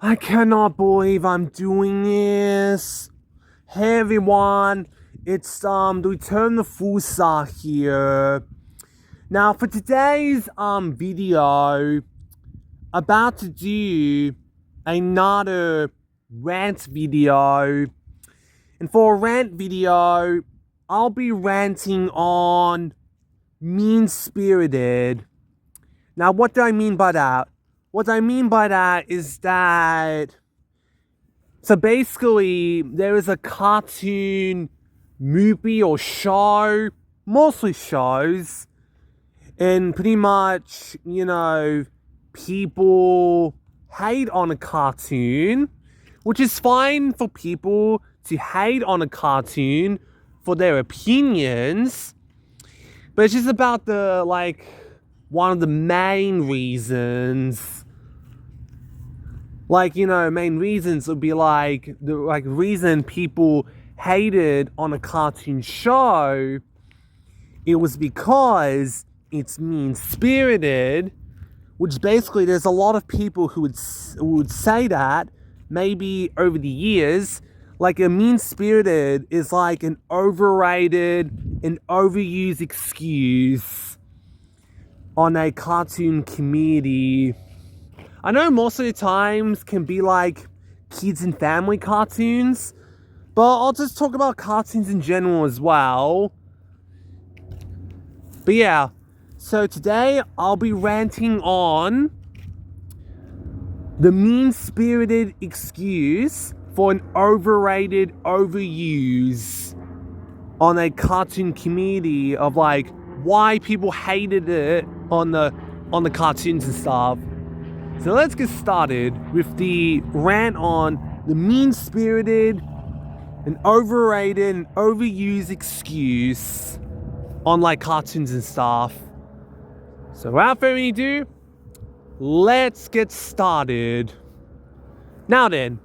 I cannot believe I'm doing this. Hey everyone, it's the Return the Fusa here. Now for today's video, about to do another rant video. And for a rant video, I'll be ranting on mean-spirited. Now what do I mean by that? What I mean by that is that, so basically, there is a cartoon movie or show, mostly shows, and pretty much, people hate on a cartoon, which is fine for people to hate on a cartoon for their opinions, but it's just about one of the main reasons. Main reasons would be the reason people hated on a cartoon show, it was because it's mean-spirited, which basically there's a lot of people who would say that, maybe over the years, a mean-spirited is like an overrated and overused excuse on a cartoon community. I know most of the times can be kids and family cartoons, but I'll just talk about cartoons in general as well. But yeah, so today I'll be ranting on the mean-spirited excuse for an overrated overuse on a cartoon community of why people hated it on the cartoons and stuff. So let's get started with the rant on the mean-spirited and overrated and overused excuse on cartoons and stuff. So without further ado, let's get started. Now then,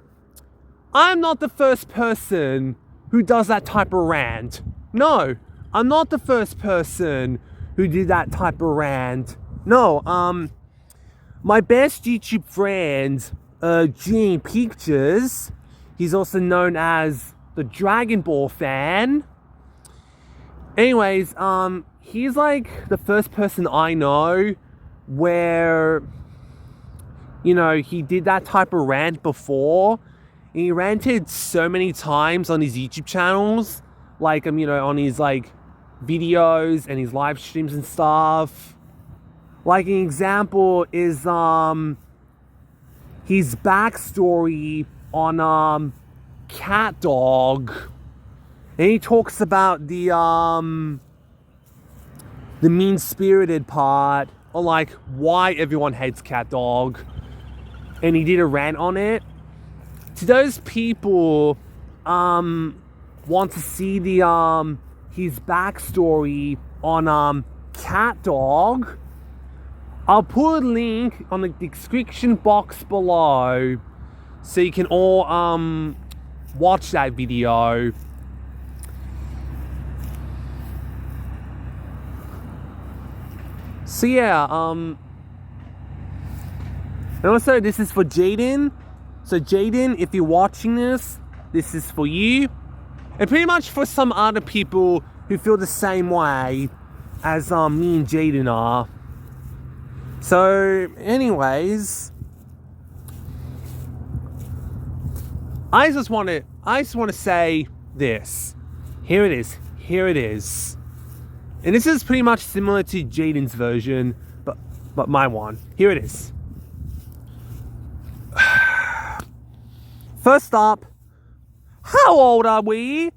I'm not the first person who does that type of rant. No, I'm not the first person who did that type of rant. No, my best YouTube friend, Gene Pictures, he's also known as the Dragon Ball fan. Anyways, he's the first person I know where, he did that type of rant before. And he ranted so many times on his YouTube channels, on his videos and his live streams and stuff. An example is his backstory on Cat Dog. And he talks about the mean-spirited part, or why everyone hates Cat Dog. And he did a rant on it. To those people want to see the his backstory on Cat Dog, I'll put a link on the description box below so you can all watch that video. So yeah, and also this is for Jaden. So Jaden, if you're watching this, this is for you. And pretty much for some other people who feel the same way as me and Jaden are. So, anyways, I just want to say this. Here it is. And this is pretty much similar to Jaden's version, but my one. Here it is. First up, how old are we?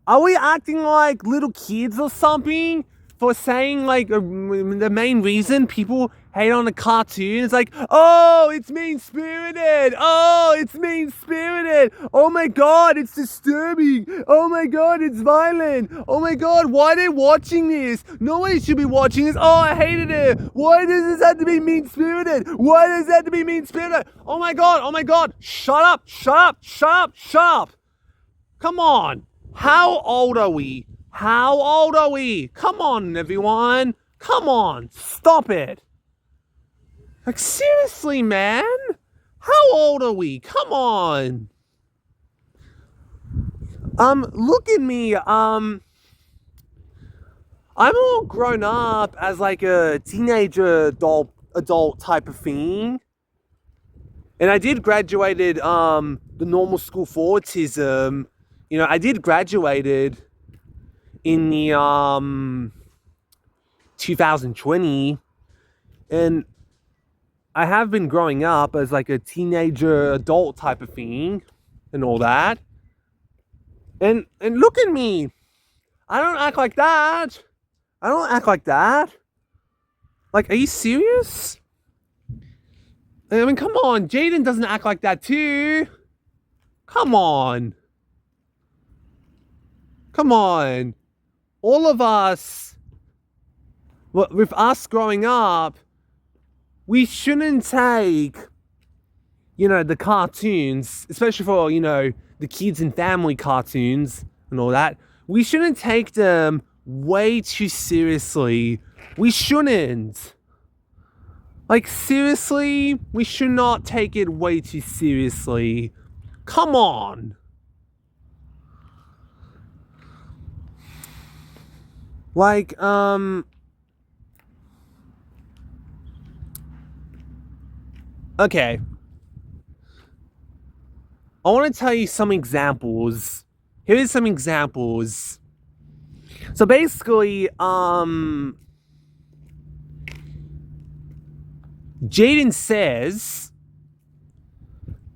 Are we acting like little kids or something? For saying the main reason people hate on a cartoon is oh, it's mean-spirited. Oh, it's mean-spirited. Oh my god, it's disturbing. Oh my god, it's violent. Oh my god, why are they watching this? Nobody should be watching this. Oh, I hated it. Why does this have to be mean-spirited? Why does it have to be mean-spirited? Oh my god. Shut up. Come on. How old are we? Come on, everyone. Come on. Stop it. Like, seriously, man? How old are we? Come on. Look at me. I'm all grown up as like a teenager adult type of thing. And I did graduated the normal school for autism. You know, I did graduated in the 2020, and I have been growing up as like a teenager adult type of thing and all that. And look at me. I don't act like that. I don't act like that. Like, are you serious? I mean, come on. Jaden doesn't act like that too. Come on. Come on. All of us, with us growing up, we shouldn't take, you know, the cartoons, especially for, you know, the kids and family cartoons and all that. We shouldn't take them way too seriously. We shouldn't. Like, seriously, we should not take it way too seriously. Come on. Like, okay. I want to tell you some examples. Here's some examples. So basically, Jaden says,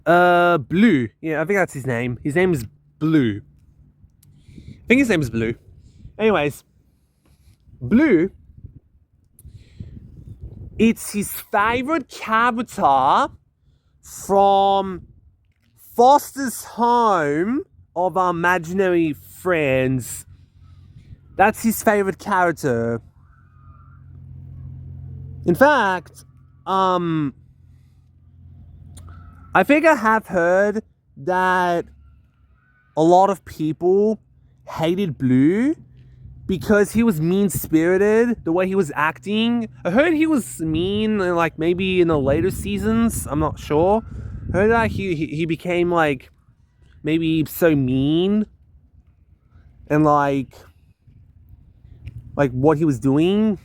Blue. Yeah, I think that's his name. His name is Blue. I think his name is Blue. Anyways, Blue, it's his favorite character from Foster's Home of Our Imaginary Friends. That's his favorite character. In fact, I think I have heard that a lot of people hated Blue because he was mean-spirited, the way he was acting. I heard he was mean, like, maybe in the later seasons. I'm not sure. I heard that he became, like, maybe so mean. And, like what he was doing.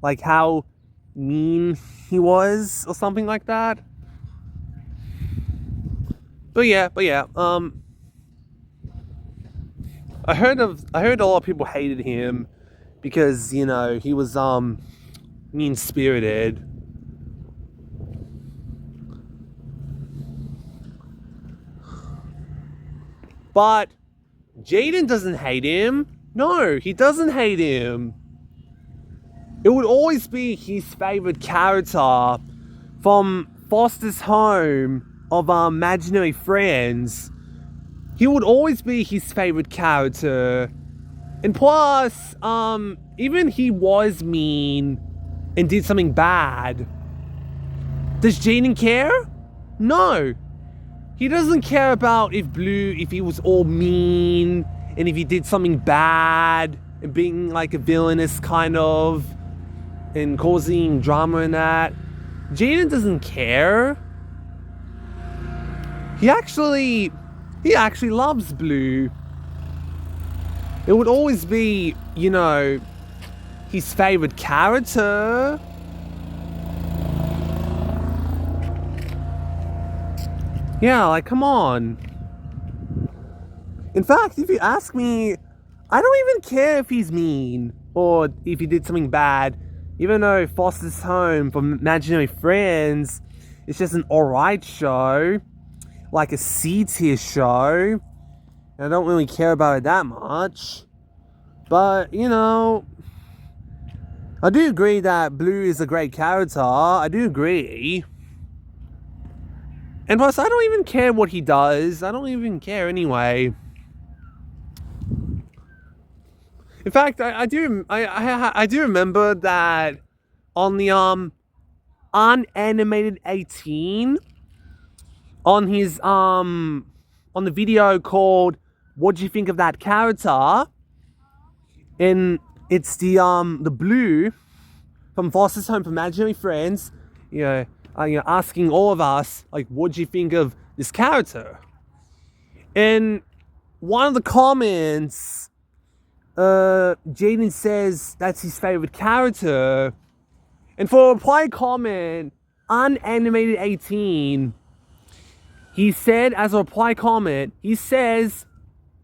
Like, how mean he was, or something like that. But yeah. I heard a lot of people hated him because, you know, he was mean-spirited. But Jaden doesn't hate him. No, he doesn't hate him. It would always be his favorite character from Foster's Home of Our Imaginary Friends. He would always be his favorite character. And plus, even he was mean and did something bad. Does Jaden care? No. He doesn't care about if he was all mean and if he did something bad and being like a villainous kind of and causing drama and that. Jaden doesn't care. He actually loves Blue. It would always be, you know, his favorite character. Yeah, like, come on. In fact, if you ask me, I don't even care if he's mean or if he did something bad. Even though Foster's Home for Imaginary Friends is just an alright show, like a C-tier show. I don't really care about it that much. But, you know, I do agree that Blue is a great character. I do agree. And plus, I don't even care what he does. I don't even care anyway. In fact, I do remember that on the unanimated 18, on his on the video called "What Do You Think of That Character?" and it's the Blue from Foster's Home for Imaginary Friends. asking all of us, like, what do you think of this character? And one of the comments, Jaden says that's his favorite character. And for a reply comment, unanimated 18, he said, as a reply comment, he says,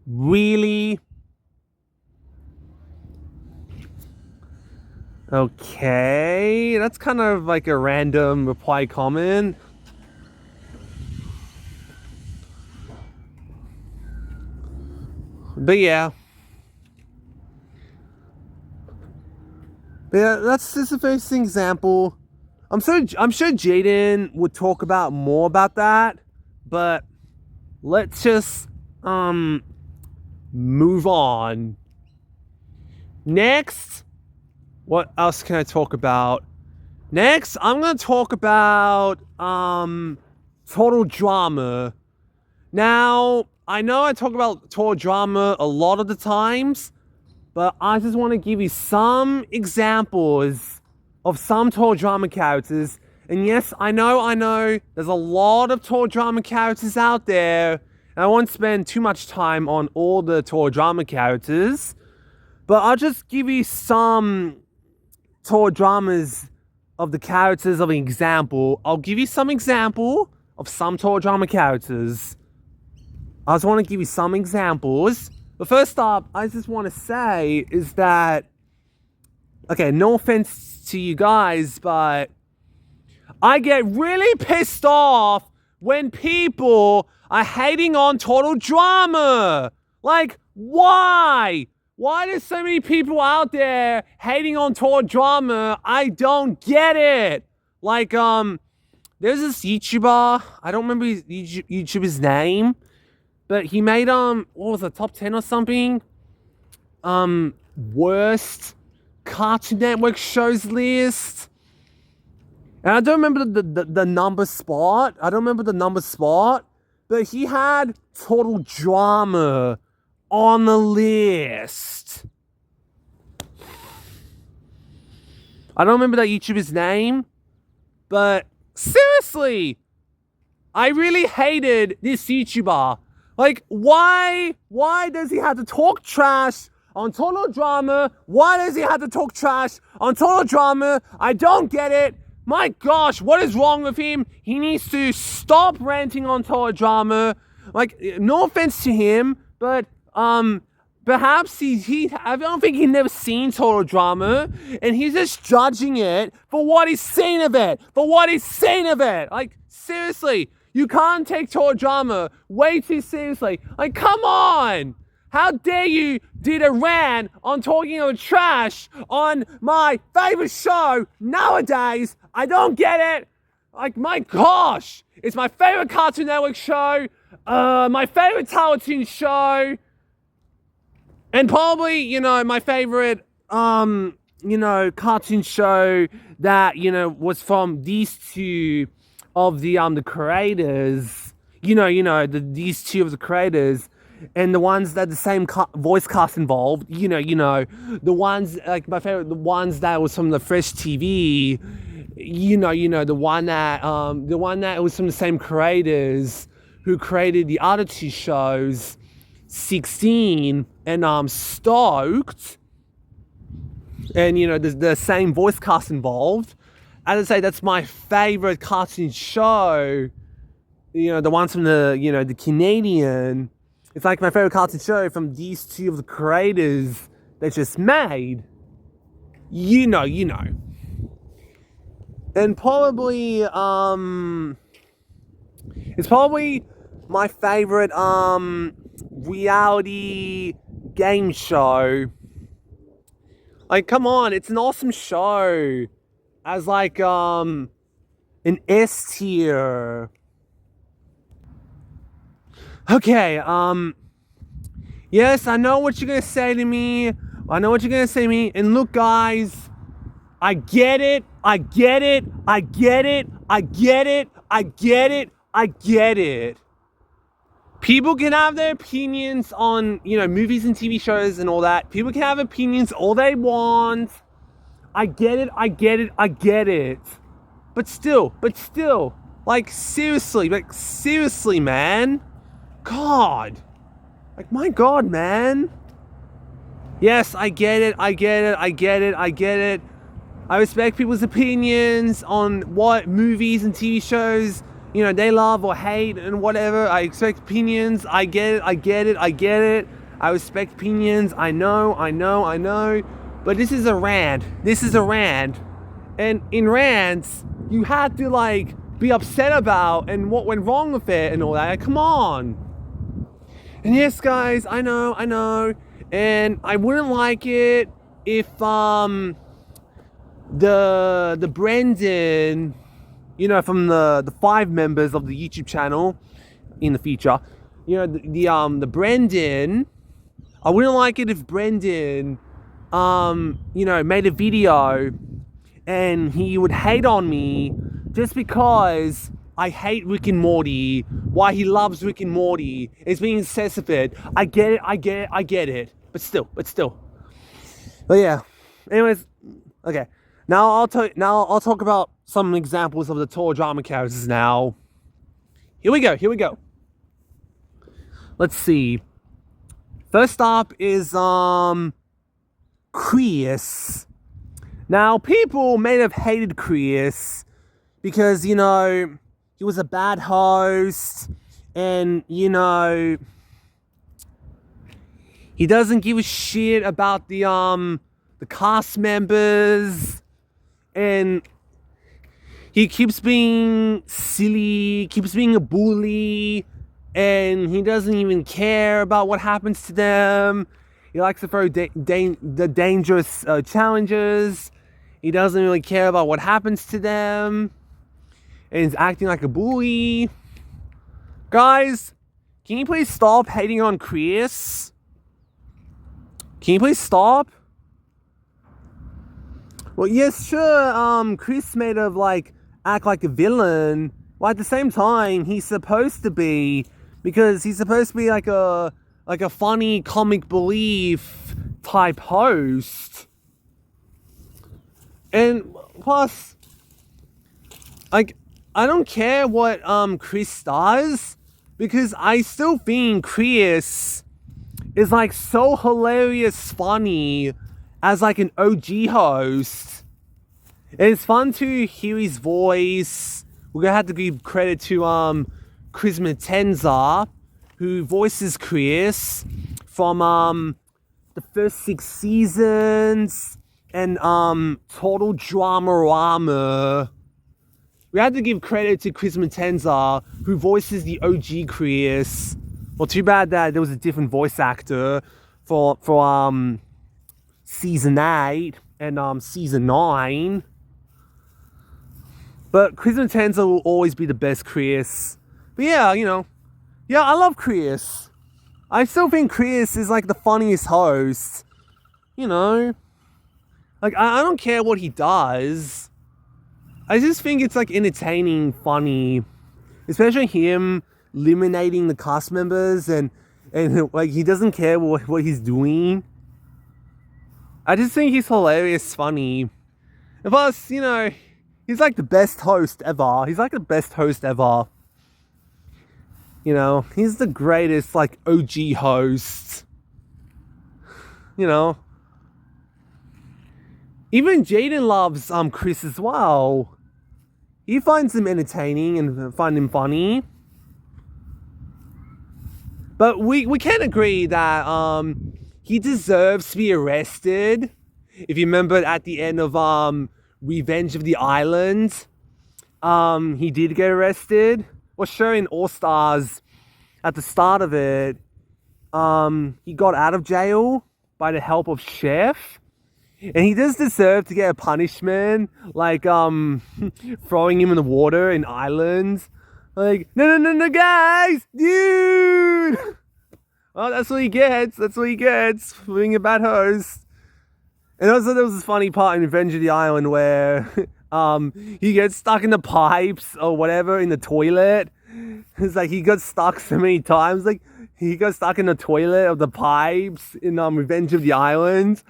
really? Okay, that's kind of like a random reply comment. But yeah. That's just the first example. I'm sure Jaden would talk about more about that, but let's just move on. Next, what else can I talk about? Next, I'm gonna talk about total drama. Now, I know I talk about total drama a lot of the times, but I just want to give you some examples of some total drama characters. And yes, I know, there's a lot of total drama characters out there, and I won't spend too much time on all the total drama characters, but I'll just give you some total dramas of the characters of an example. I'll give you some example of some total drama characters. I just want to give you some examples. But first up, I just want to say is that, okay, no offense to you guys, but I get really pissed off when people are hating on total drama. Like, why? Why there's so many people out there hating on total drama? I don't get it. Like, there's this YouTuber, I don't remember his YouTuber's name, but he made, what was it, top 10 or something? Worst Cartoon Network shows list. And I don't remember the number spot. But he had total drama on the list. I don't remember that YouTuber's name. But seriously, I really hated this YouTuber. Like, why does he have to talk trash on total drama? Why does he have to talk trash on total drama? I don't get it. My gosh, what is wrong with him? He needs to stop ranting on total drama. Like, no offense to him, but perhaps I don't think he's never seen total drama, and he's just judging it for what he's seen of it. Like, seriously. You can't take total drama way too seriously. Like, come on! How dare you did a rant on talking about trash on my favorite show nowadays? I don't get it! Like, my gosh! It's my favorite Cartoon Network show, my favorite television show, and probably, my favorite, cartoon show that, was from these two of the creators, these two of the creators, and the ones that the same voice cast involved, the ones, like, my favorite, the ones that was from the Fresh TV, the one that was from the same creators who created the other two shows, 16 and Stoked, and the same voice cast involved. As I say, that's my favorite cartoon show. The ones from the Canadian. It's like my favorite cartoon show from these two of the creators they just made. And probably, it's probably my favorite, reality game show. Like, come on, it's an awesome show. As like an S tier. Okay, yes, I know what you're gonna say to me. And look, guys, I get it. People can have their opinions on, movies and TV shows and all that. People can have opinions all they want. I get it. like seriously, man. God. Like, my God, man. Yes, I get it. I respect people's opinions on what movies and TV shows, they love or hate and whatever. I expect opinions. I get it. I respect opinions. I know. But this is a rant. And in rants, you have to, like, be upset about and what went wrong with it and all that. Like, come on. And yes, guys, I know. And I wouldn't like it if, the Brendan, from the 5 members of the YouTube channel in the future, the Brendan, I wouldn't like it if Brendan, made a video and he would hate on me just because I hate Rick and Morty, why he loves Rick and Morty. It's being excessive. I get it. But still. But yeah. Anyways, okay. Now I'll talk about some examples of the Tor drama characters now. Here we go. Let's see. First up is Chris. Now, people may have hated Chris because, he was a bad host and, he doesn't give a shit about the cast members. And he keeps being silly, keeps being a bully, and he doesn't even care about what happens to them. He likes to throw the dangerous challenges. He doesn't really care about what happens to them. And he's acting like a bully. Guys, can you please stop hating on Chris? Can you please stop? Well, yes, sure, Chris may have, act like a villain. Well, at the same time, he's supposed to be, because he's supposed to be like a funny comic relief type host. And plus, I don't care what Chris does, because I still think Chris is so hilarious funny as an OG host. And it's fun to hear his voice. We're gonna have to give credit to Chris Matenza, who voices Chris from the first 6 seasons and Total Drama-rama. We have to give credit to Chris Matenza, who voices the OG Chris. Well, too bad that there was a different voice actor for season 8 and season 9. But Chris Matenza will always be the best Chris. But yeah, I love Chris. I still think Chris is the funniest host. I don't care what he does. I just think it's entertaining, funny. Especially him eliminating the cast members and he doesn't care what he's doing. I just think he's hilarious, funny. And plus, he's the best host ever. He's the best host ever. He's the greatest, OG host. Even Jaden loves Chris as well. He finds him entertaining and find him funny. But we can agree that he deserves to be arrested. If you remember at the end of Revenge of the Island, he did get arrested. Was showing All Stars at the start of it. He got out of jail by the help of Chef. And he does deserve to get a punishment, throwing him in the water in Ireland. No, guys! Dude! Well, that's what he gets. For being a bad host. And also there was this funny part in Revenge of the Island where he gets stuck in the pipes or whatever in the toilet. It's he got stuck so many times. He got stuck in the toilet of the pipes in Revenge of the Island.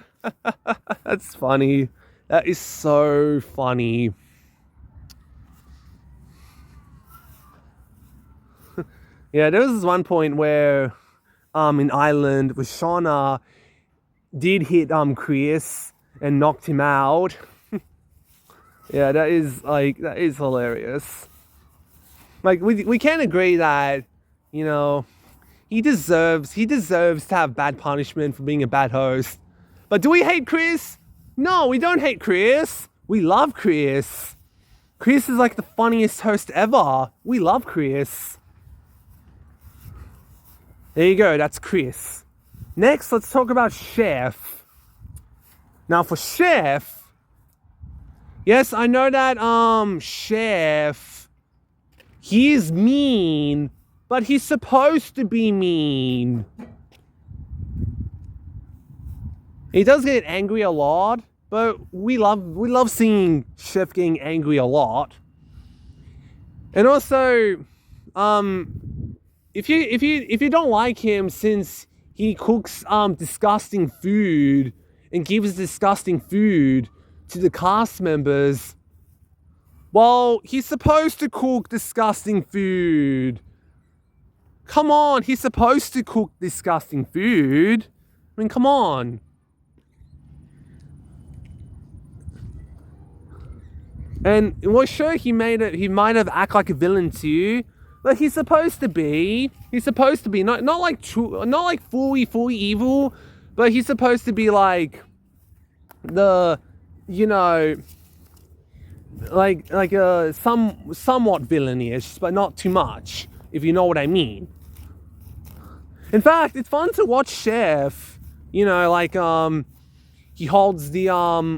That's funny. That is so funny. Yeah, there was this one point where in Ireland, where Shauna did hit Chris and knocked him out. Yeah, that is hilarious. Like we can agree that, you know, he deserves to have bad punishment for being a bad host. But do we hate Chris? No, we don't hate Chris. We love Chris. Chris is like the funniest host ever. We love Chris. There you go, that's Chris. Next, let's talk about Chef. Now for Chef, yes, I know that Chef, he is mean, but he's supposed to be mean. He does get angry a lot, but we love seeing Chef getting angry a lot. And also, if you don't like him since he cooks disgusting food and gives disgusting food to the cast members, well, he's supposed to cook disgusting food. Come on, he's supposed to cook disgusting food. I mean, come on. And well, sure, he might have act like a villain to you, but he's supposed to be. He's supposed to be not like fully evil, but he's supposed to be like the, you know, like somewhat villainous, but not too much, if you know what I mean. In fact, it's fun to watch Chef. You know, like he holds the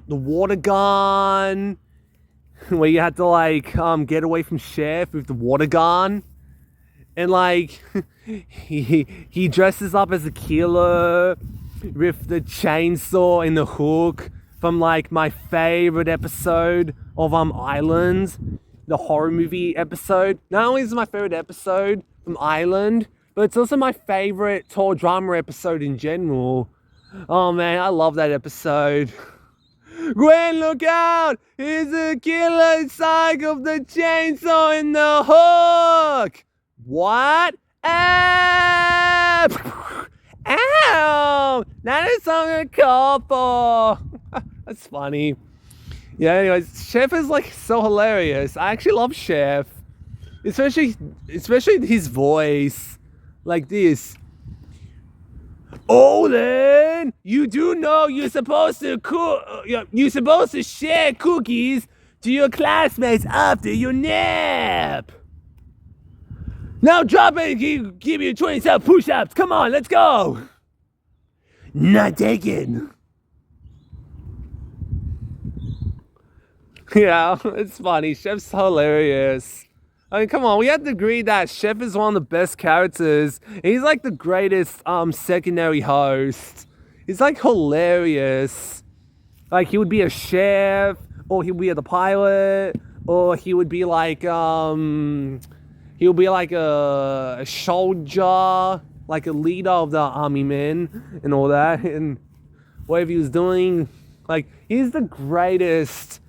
water gun, where you had to like get away from Chef with the water gun, and like he dresses up as a killer with the chainsaw and the hook from like my favorite episode of Island, the horror movie episode. Not only is it my favorite episode from Island, but it's also my favorite tall drama episode in general. Oh man, I love that episode. Gwen, look out! He's a killer inside of the chainsaw and the hook! What? Ah! Ow! That is something to call for! That's funny. Yeah, anyways, Chef is like so hilarious. I actually love Chef. Especially his voice. Like this. Olin, you do know you're supposed to share cookies to your classmates after your nap. Now drop it and give you 27 push-ups. Come on, let's go. Not taken. Yeah, it's funny. Chef's hilarious. I mean, come on, we have to agree that Chef is one of the best characters. He's like the greatest secondary host. He's like hilarious. Like he would be a chef, or he would be the pilot, or he would be like a soldier, like a leader of the army men and all that, and whatever he was doing. Like he's the greatest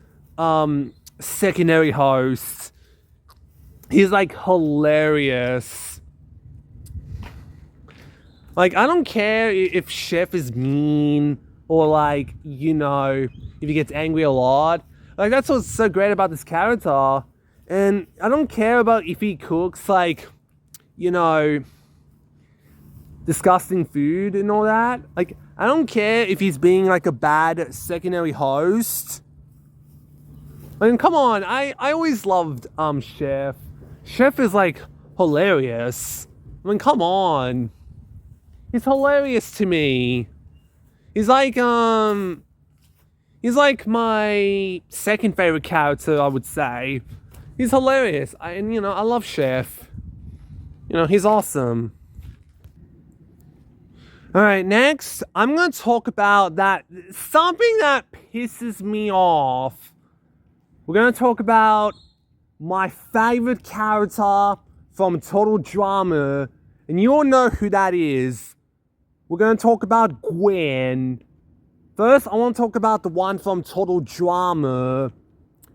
secondary host. He's like hilarious. Like I don't care if Chef is mean or like, you know, if he gets angry a lot. Like that's what's so great about this character. And I don't care about if he cooks like, you know, disgusting food and all that. Like I don't care if he's being like a bad secondary host. I mean, come on, I always loved Chef. Chef is like hilarious. I mean, come on. He's hilarious to me. He's like my second favorite character, I would say. He's hilarious. I love Chef. You know, he's awesome. Alright, next, I'm gonna talk about something that pisses me off. We're gonna talk about my favorite character from Total Drama, and you all know who that is. We're going to talk about Gwen. First, I want to talk about the one from Total Drama,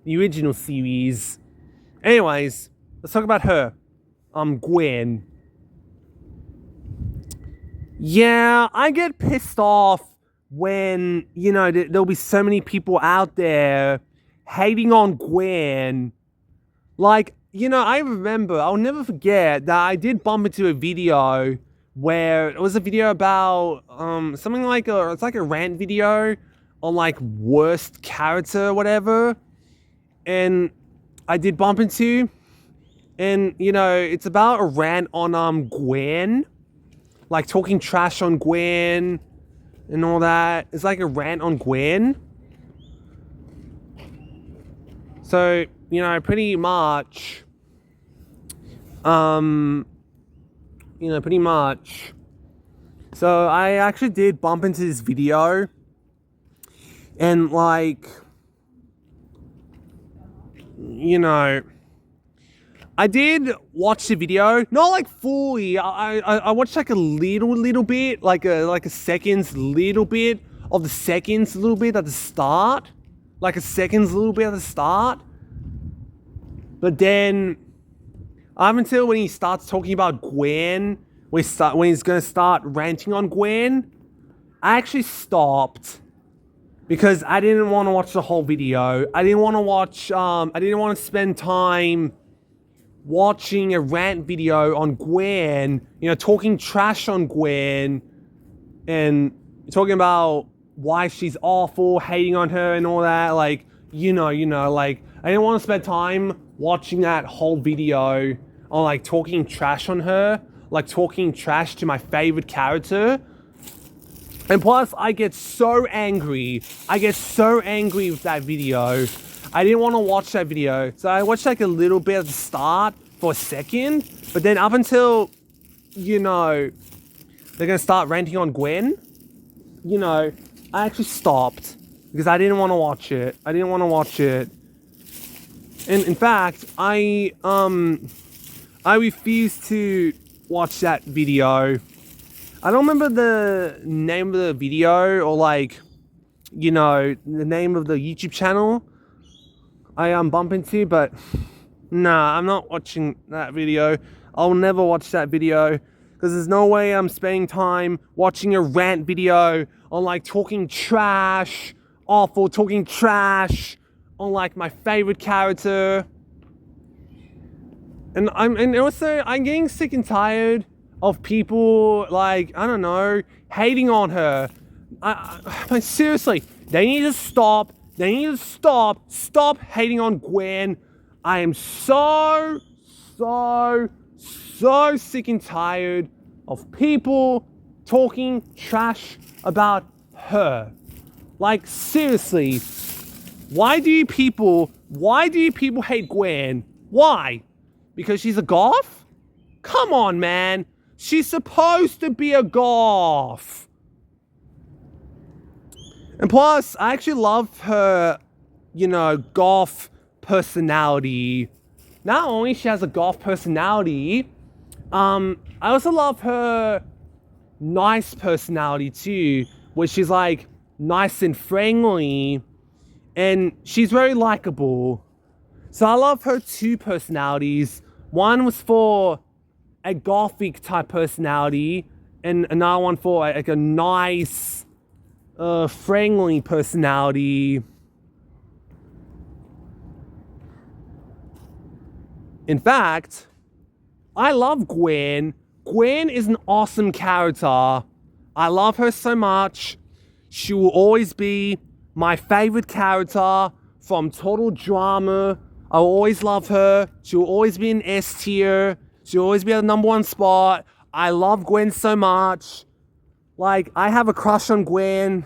the original series. Anyways, let's talk about her. Gwen. Yeah, I get pissed off when, there'll be so many people out there hating on Gwen. Like, I remember, I'll never forget that I did bump into a video where it was a video about something like it's like a rant video on like worst character or whatever. And I did bump into, and it's about a rant on Gwen, like talking trash on Gwen and all that. It's like a rant on Gwen. So, pretty much, pretty much. So I actually did bump into this video, and like, I did watch the video, not like fully. I watched like a little bit, like a seconds, little bit of the seconds, little bit at the start, like a seconds, little bit at the start. But then, up until when he starts talking about Gwen, when he's gonna start ranting on Gwen, I actually stopped because I didn't want to watch the whole video. I didn't want to watch. I didn't want to spend time watching a rant video on Gwen, talking trash on Gwen and talking about why she's awful, hating on her and all that. Like, like, I didn't want to spend time watching that whole video on like talking trash on her, like talking trash to my favorite character. And plus, I get so angry. With that video. I didn't want to watch that video. So I watched like a little bit at the start for a second. But then up until, they're going to start ranting on Gwen, I actually stopped. Because I didn't want to watch it. And in fact, I refused to watch that video. I don't remember the name of the video or like, the name of the YouTube channel I bump into, but nah, I'm not watching that video. I'll never watch that video because there's no way I'm spending time watching a rant video on like talking trash, talking trash on like my favorite character. And also I'm getting sick and tired of people like, I don't know, hating on her. I seriously, they need to stop. Stop hating on Gwen. I am so sick and tired of people talking trash about her. Like, seriously, why do you people hate Gwen? Why? Because she's a goth? Come on, man. She's supposed to be a goth. And plus, I actually love her, goth personality. Not only she has a goth personality, I also love her nice personality too, where she's like nice and friendly, and she's very likable. So I love her two personalities. One was for a gothic type personality, and another one for like a nice, friendly personality. In fact, I love Gwen. Gwen is an awesome character. I love her so much. She will always be my favorite character from Total Drama. I'll always love her. She'll always be in S tier. She'll always be at the number one spot. I love Gwen so much. Like, I have a crush on Gwen.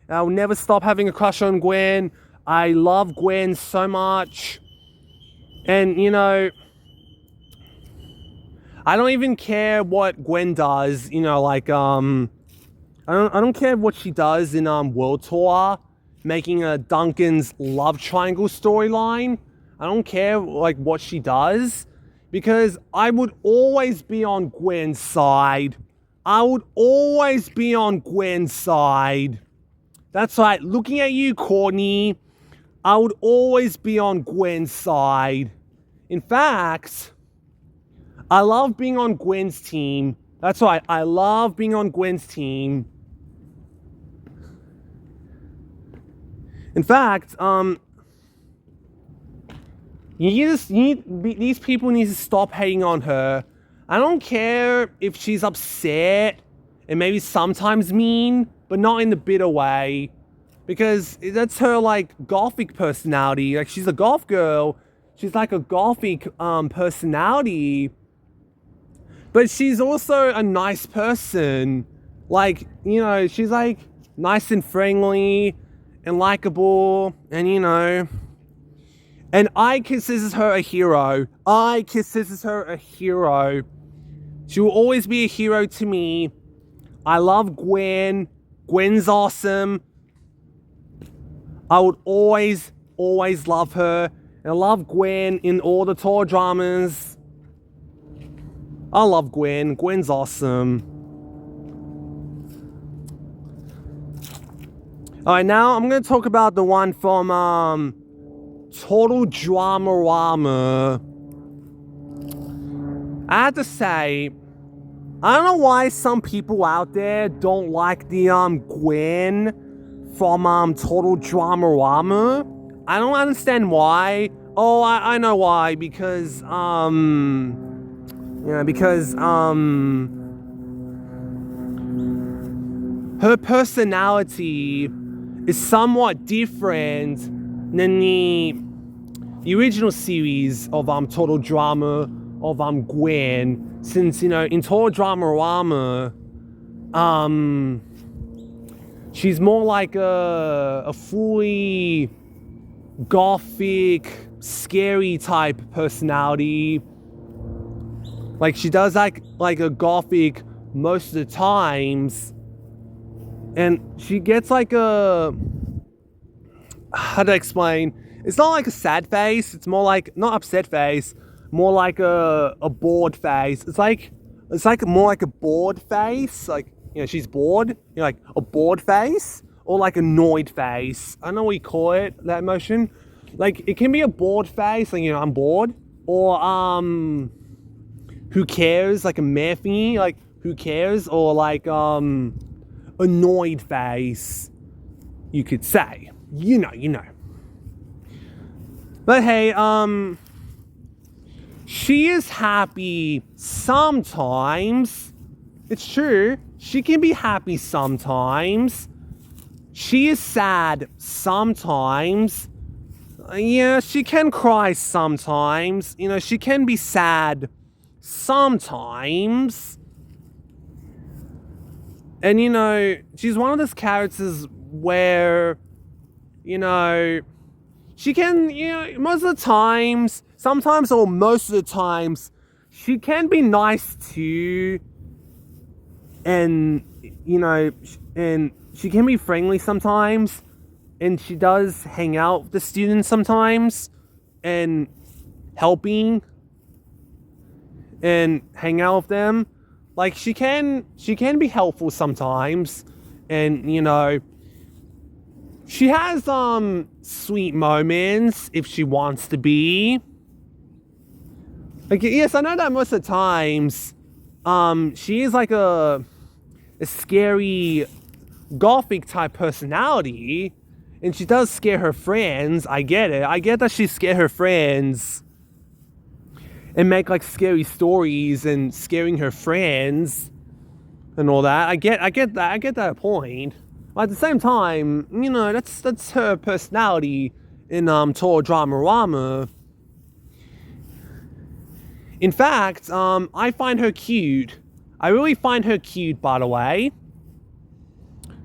I'll never stop having a crush on Gwen. I love Gwen so much. And, I don't even care what Gwen does, like, I don't care what she does in, World Tour, making a Duncan's love triangle storyline. I don't care, like, what she does, because I would always be on Gwen's side. That's right, looking at you, Courtney, I would always be on Gwen's side. In fact, I love being on Gwen's team That's right. I love being on Gwen's team. In fact, these people need to stop hating on her. I don't care if she's upset and maybe sometimes mean, but not in the bitter way. Because that's her, like, gothic personality. Like, she's a goth girl. She's like a gothic personality. But she's also a nice person. Like, you know, she's like nice and friendly and likable. And, you know, and I consider her a hero. I consider her a hero. She will always be a hero to me. I love Gwen. Gwen's awesome. I would always love her. And I love Gwen in all the tour dramas. I love Gwen. Gwen's awesome. Alright, now I'm going to talk about the one from Total Dramarama. I have to say, I don't know why some people out there don't like the Gwen from Total Dramarama. I don't understand why. Oh, I know why. Because her personality is somewhat different than the original series of Total Drama of Gwen. Since, you know, in Total Dramarama, she's more like a fully gothic, scary type personality. Like, she does like a gothic most of the times. And she gets like a... How to explain? It's not like a sad face. It's more like... Not upset face. More like a bored face. It's like more like a bored face. Like, you know, she's bored. You know, like a bored face. Or like annoyed face. I don't know what you call it, that emotion. Like, it can be a bored face. Like, you know, I'm bored. Or, who cares? Like a meh thingy. Like, who cares? Or like, annoyed face, you could say. You know. But hey, she is happy sometimes. It's true. She can be happy sometimes. She is sad sometimes. Yeah, she can cry sometimes. You know, she can be sad sometimes. And, you know, she's one of those characters where, you know, she can, you know, most of the times, sometimes or most of the times, she can be nice too. And, you know, and she can be friendly sometimes. And she does hang out with the students sometimes. And helping. And hang out with them. Like, she can be helpful sometimes. And, you know, she has sweet moments if she wants to be. Like, yes, I know that most of the times she is like a scary gothic type personality, and she does scare her friends. I get it. I get that she scare her friends and make like scary stories and scaring her friends and all that. I get that point. But at the same time, you know, that's her personality in Total Dramarama. In fact, I find her cute. I really find her cute, by the way.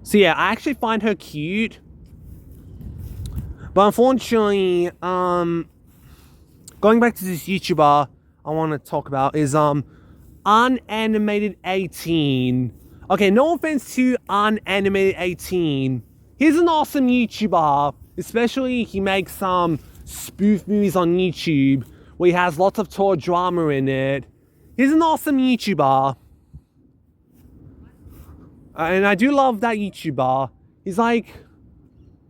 So yeah, I actually find her cute. But unfortunately, going back to this YouTuber I want to talk about is Unanimated 18. Okay, no offense to Unanimated 18. He's an awesome YouTuber. Especially he makes some spoof movies on YouTube where he has lots of tour drama in it. He's an awesome YouTuber. And I do love that YouTuber. He's like,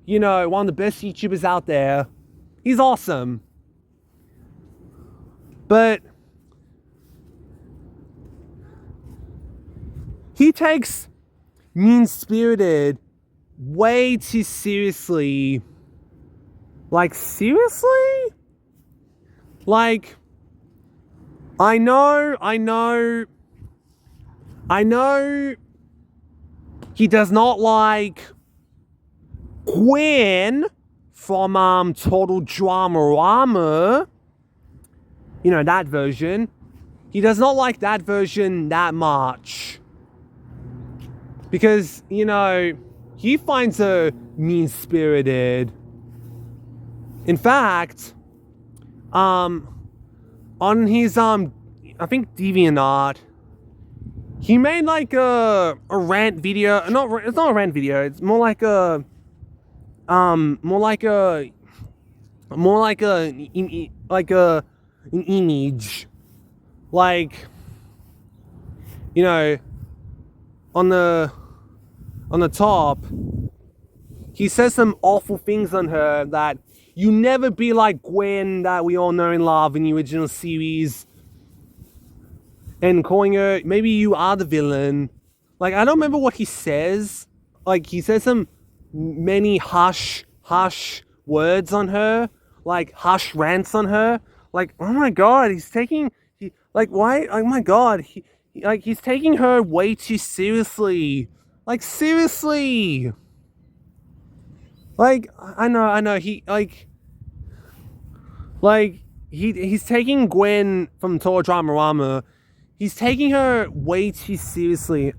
you know, one of the best YouTubers out there. He's awesome. But he takes mean-spirited way too seriously. Like, seriously? Like, I know he does not like Gwen from Total Drama. You know, that version. He does not like that version that much. Because, you know, he finds her mean-spirited. In fact, on his, I think DeviantArt, he made like a rant video. It's not a rant video. It's more like an image. Like, you know, on the top, he says some awful things on her that you never be like Gwen that we all know and love in the original series. And calling her, maybe you are the villain. Like, I don't remember what he says. Like, he says some many harsh words on her. Like, harsh rants on her. Like, oh my god, he's taking... why? Oh my god, he's taking her way too seriously. Like, seriously. Like, I know, he's taking Gwen from Total Drama. He's taking her way too seriously.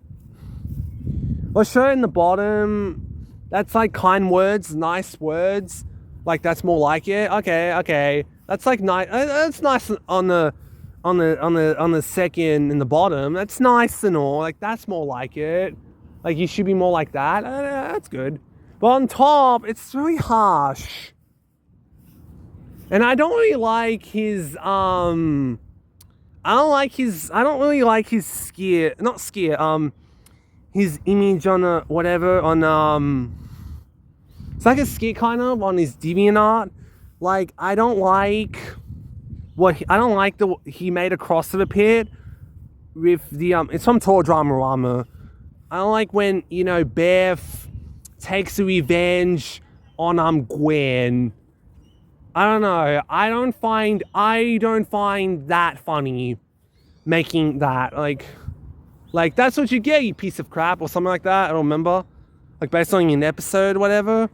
I'll show it in the bottom. That's like kind words, nice words. Like, that's more like it. Okay. That's like nice. That's nice on the second in the bottom. That's nice and all. Like, that's more like it. Like, you should be more like that. That's good. But on top, it's really harsh. And I don't really like his I don't really like his his image on it's like a skit kind of on his DeviantArt. Like, I don't like he made a cross of the pit with the it's from Total Drama. I don't like when, you know, Beth takes a revenge on Gwen. I don't know. I don't find that funny, making that like that's what you get, you piece of crap, or something like that. I don't remember. Like, based on an episode or whatever,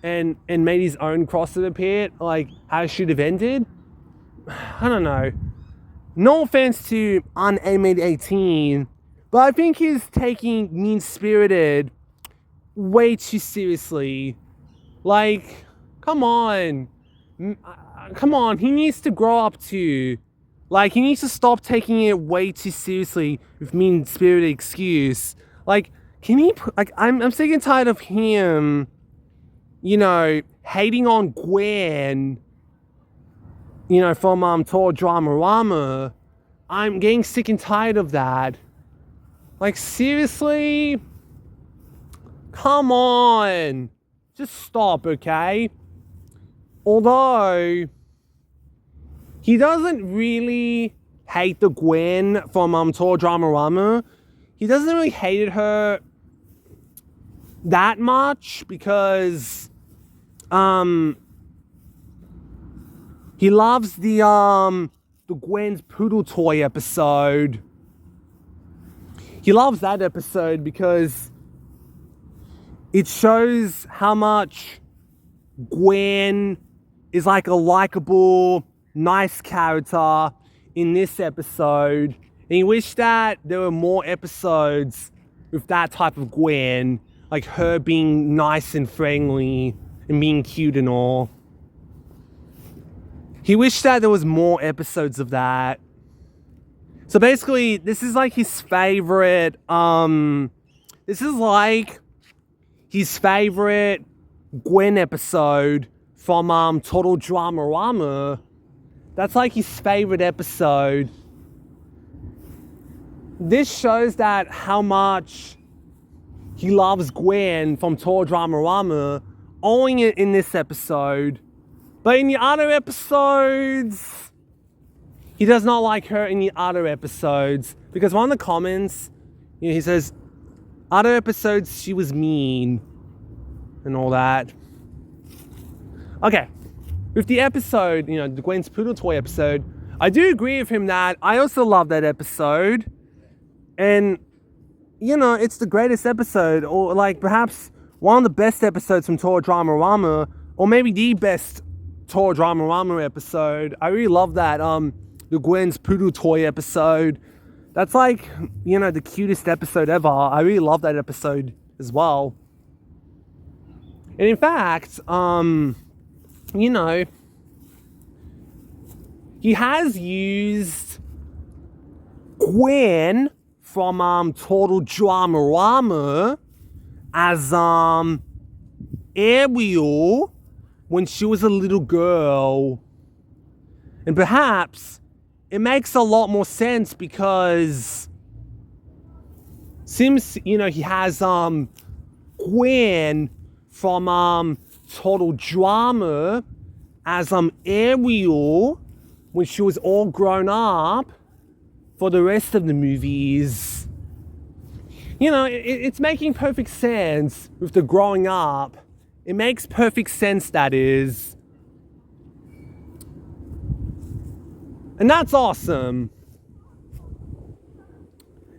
and made his own cross of the pit, like how it should have ended. I don't know. No offense to unanimated 18, but I think he's taking mean-spirited way too seriously. Like, come on, he needs to grow up too. Like, he needs to stop taking it way too seriously with mean-spirited excuse. Like, can he, like, I'm sick and tired of him, you know, hating on Gwen, you know, from Total Drama. I'm getting sick and tired of that. Like, seriously? Come on. Just stop, okay? Although, he doesn't really hate the Gwen from Total Drama. He doesn't really hate her that much because he loves the Gwen's poodle toy episode. He loves that episode because it shows how much Gwen is like a likable, nice character in this episode. And he wished that there were more episodes with that type of Gwen, like her being nice and friendly and being cute and all. He wished that there was more episodes of that. So basically, this is like his favorite, Gwen episode from Total Drama. That's like his favorite episode. This shows that how much he loves Gwen from Total Drama, owing it in this episode. But in the other episodes, he does not like her in the other episodes. Because one of the comments You know, he says, other episodes she was mean and all that. Okay, with the episode, you know, the Gwen's Poodle Toy episode, I do agree with him that I also love that episode. And, you know, it's the greatest episode, or like perhaps one of the best episodes from Tor Dramarama, or maybe the best Tor Dramarama episode. I really love that, the Gwen's Poodle Toy episode. That's like, you know, the cutest episode ever. I really love that episode as well. And in fact, you know, he has used Gwen from Total Dramarama as Ariel when she was a little girl. And perhaps it makes a lot more sense because since, you know, he has Gwen from Total Drama as Ariel when she was all grown up for the rest of the movies. You know, it's making perfect sense with the growing up. It makes perfect sense, that is. And that's awesome.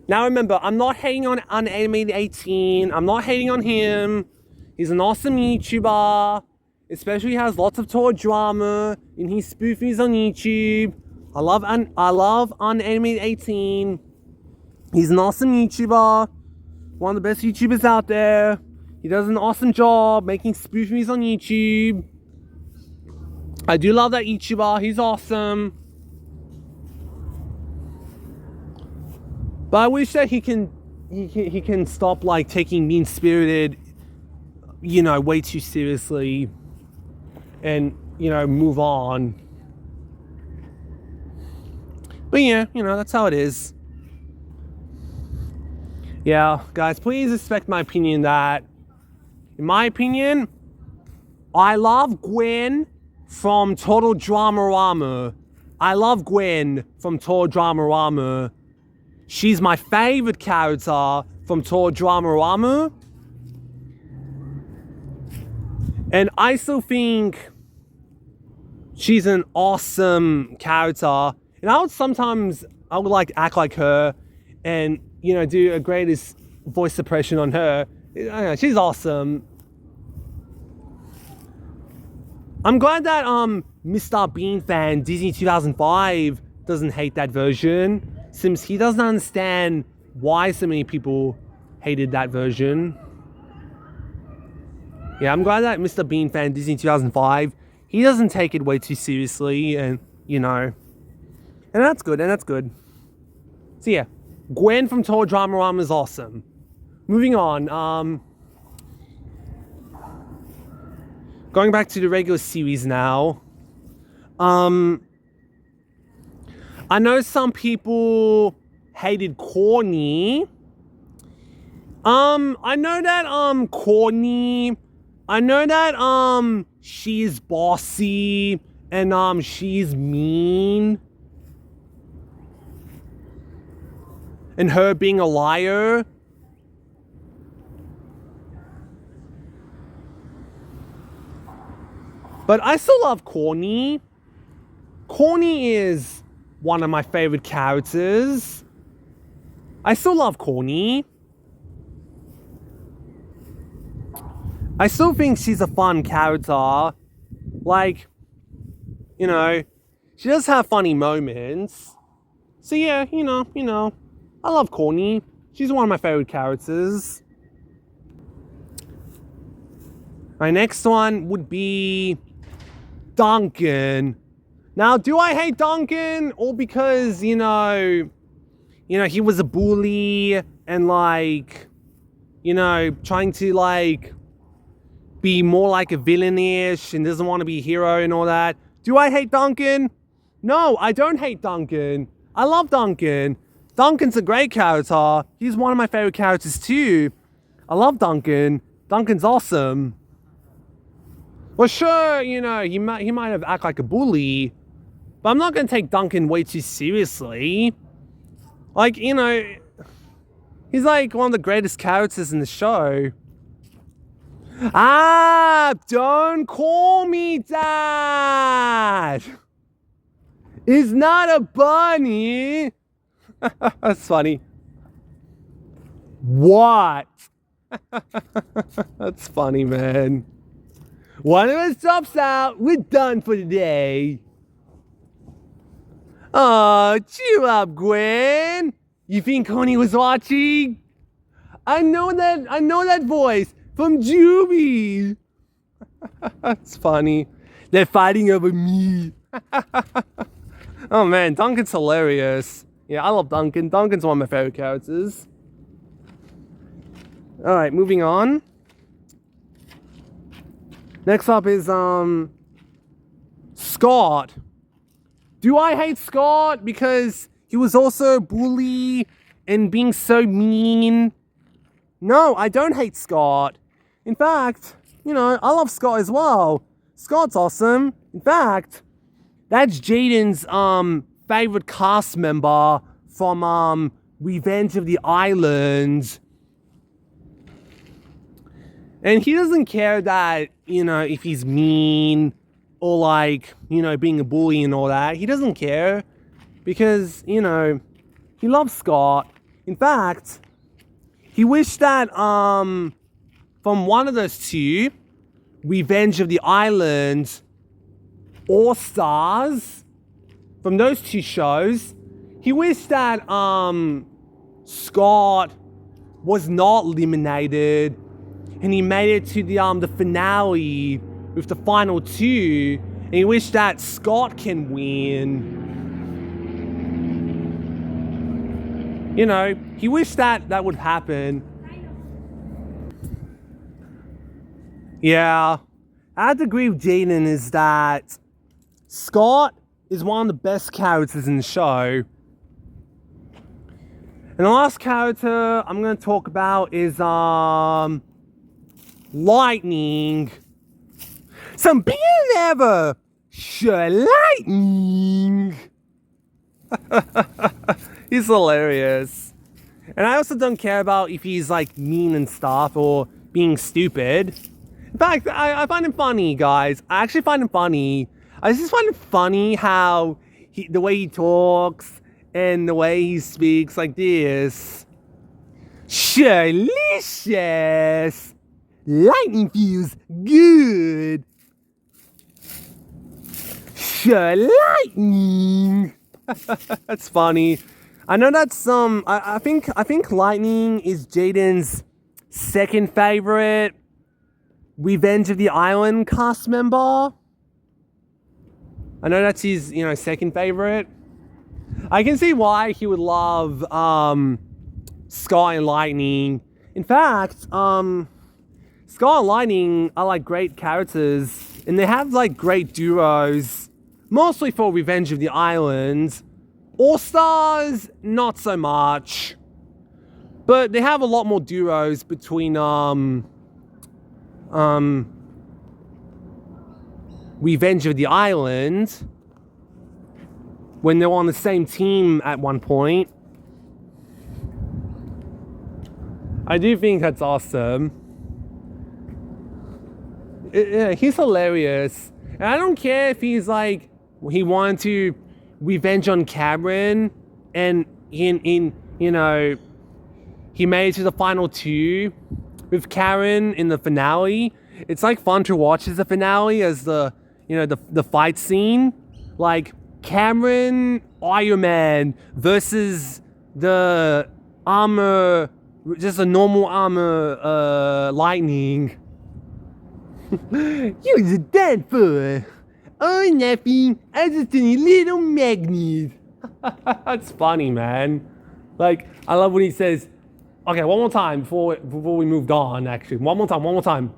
Now remember, I'm not hating on Unanimated 18. I'm not hating on him. He's an awesome YouTuber. Especially has lots of toy drama in his spoofies on YouTube. I love Unanimated 18. He's an awesome YouTuber. One of the best YouTubers out there. He does an awesome job making spoofies on YouTube. I do love that YouTuber. He's awesome. But I wish that he can stop like taking mean-spirited, you know, way too seriously, and, you know, move on. But yeah, you know, that's how it is. Yeah, guys, please respect my opinion that, in my opinion, I love Gwen from Total Dramarama. I love Gwen from Total Dramarama. She's my favorite character from Tor Dramarama. And I still think she's an awesome character. And I would like act like her and, you know, do a greatest voice impression on her. I don't know, she's awesome. I'm glad that Mr. Bean fan Disney 2005 doesn't hate that version, since he doesn't understand why so many people hated that version. Yeah, I'm glad that Mr. Bean fan Disney 2005, he doesn't take it way too seriously, and, you know, and that's good, So yeah, Gwen from Total Dramarama is awesome. Moving on, going back to the regular series now. I know some people hated Courtney. I know that Courtney, I know that she's bossy and she's mean. And her being a liar. But I still love Courtney. Courtney is one of my favorite characters. I still love Courtney. I still think she's a fun character. Like, you know, she does have funny moments. So yeah, you know, I love Courtney. She's one of my favorite characters. My next one would be Duncan. Now, do I hate Duncan? Or because, you know, he was a bully and, like, you know, trying to, like, be more like a villainish and doesn't want to be a hero and all that. Do I hate Duncan? No, I don't hate Duncan. I love Duncan. Duncan's a great character. He's one of my favorite characters too. I love Duncan. Duncan's awesome. Well, sure, you know, he might have act like a bully, but I'm not going to take Duncan way too seriously. Like, you know, He's like one of the greatest characters in the show. Ah, don't call me Dad. It's not a bunny. That's funny. What? That's funny, man. One of us drops out. We're done for the day. Oh, cheer up, Gwen. You think Connie was watching? I know that voice from Juby. That's funny. They're fighting over me. Oh man, Duncan's hilarious. Yeah, I love Duncan. Duncan's one of my favorite characters. Alright, moving on. Next up is Scott. Do I hate Scott because he was also a bully and being so mean? No, I don't hate Scott. In fact, you know, I love Scott as well. Scott's awesome. In fact, that's Jaden's favorite cast member from Revenge of the Island. And he doesn't care that, you know, if he's mean or like, you know, being a bully and all that. He doesn't care because, you know, he loves Scott. In fact, he wished that from one of those two, Revenge of the Island or Stars, from those two shows, he wished that Scott was not eliminated and he made it to the finale with the final two, and he wished that Scott can win. You know, he wished that would happen. Yeah, I have to agree with Jaden is that Scott is one of the best characters in the show. And the last character I'm going to talk about is Lightning. Some beer ever. Sure, Lightning. He's hilarious. And I also don't care about if he's like mean and stuff or being stupid. In fact, I find him funny, guys. I actually find him funny. I just find it funny how the way he talks and the way he speaks like this. Delicious. Lightning feels good. Lightning. That's funny. I know that's I think Lightning is Jaden's second favorite Revenge of the Island cast member. I know that's his, you know, second favorite. I can see why he would love Sky and Lightning. In fact, Sky and Lightning are like great characters, and they have like great duos, mostly for Revenge of the Island. All Stars, not so much, but they have a lot more duos between Revenge of the Island when they were on the same team at one point. I do think that's awesome. He's hilarious. And I don't care if he's like, he wanted to revenge on Cameron and you know, he made it to the final two with Karen in the finale. It's like fun to watch as the finale, as the, you know, the fight scene. Like Cameron Iron Man versus the armor, just a normal armor Lightning. You're dead for. Oh, nothing. I just a little magnet. That's funny, man. Like, I love when he says, okay, one more time before we moved on, actually. One more time.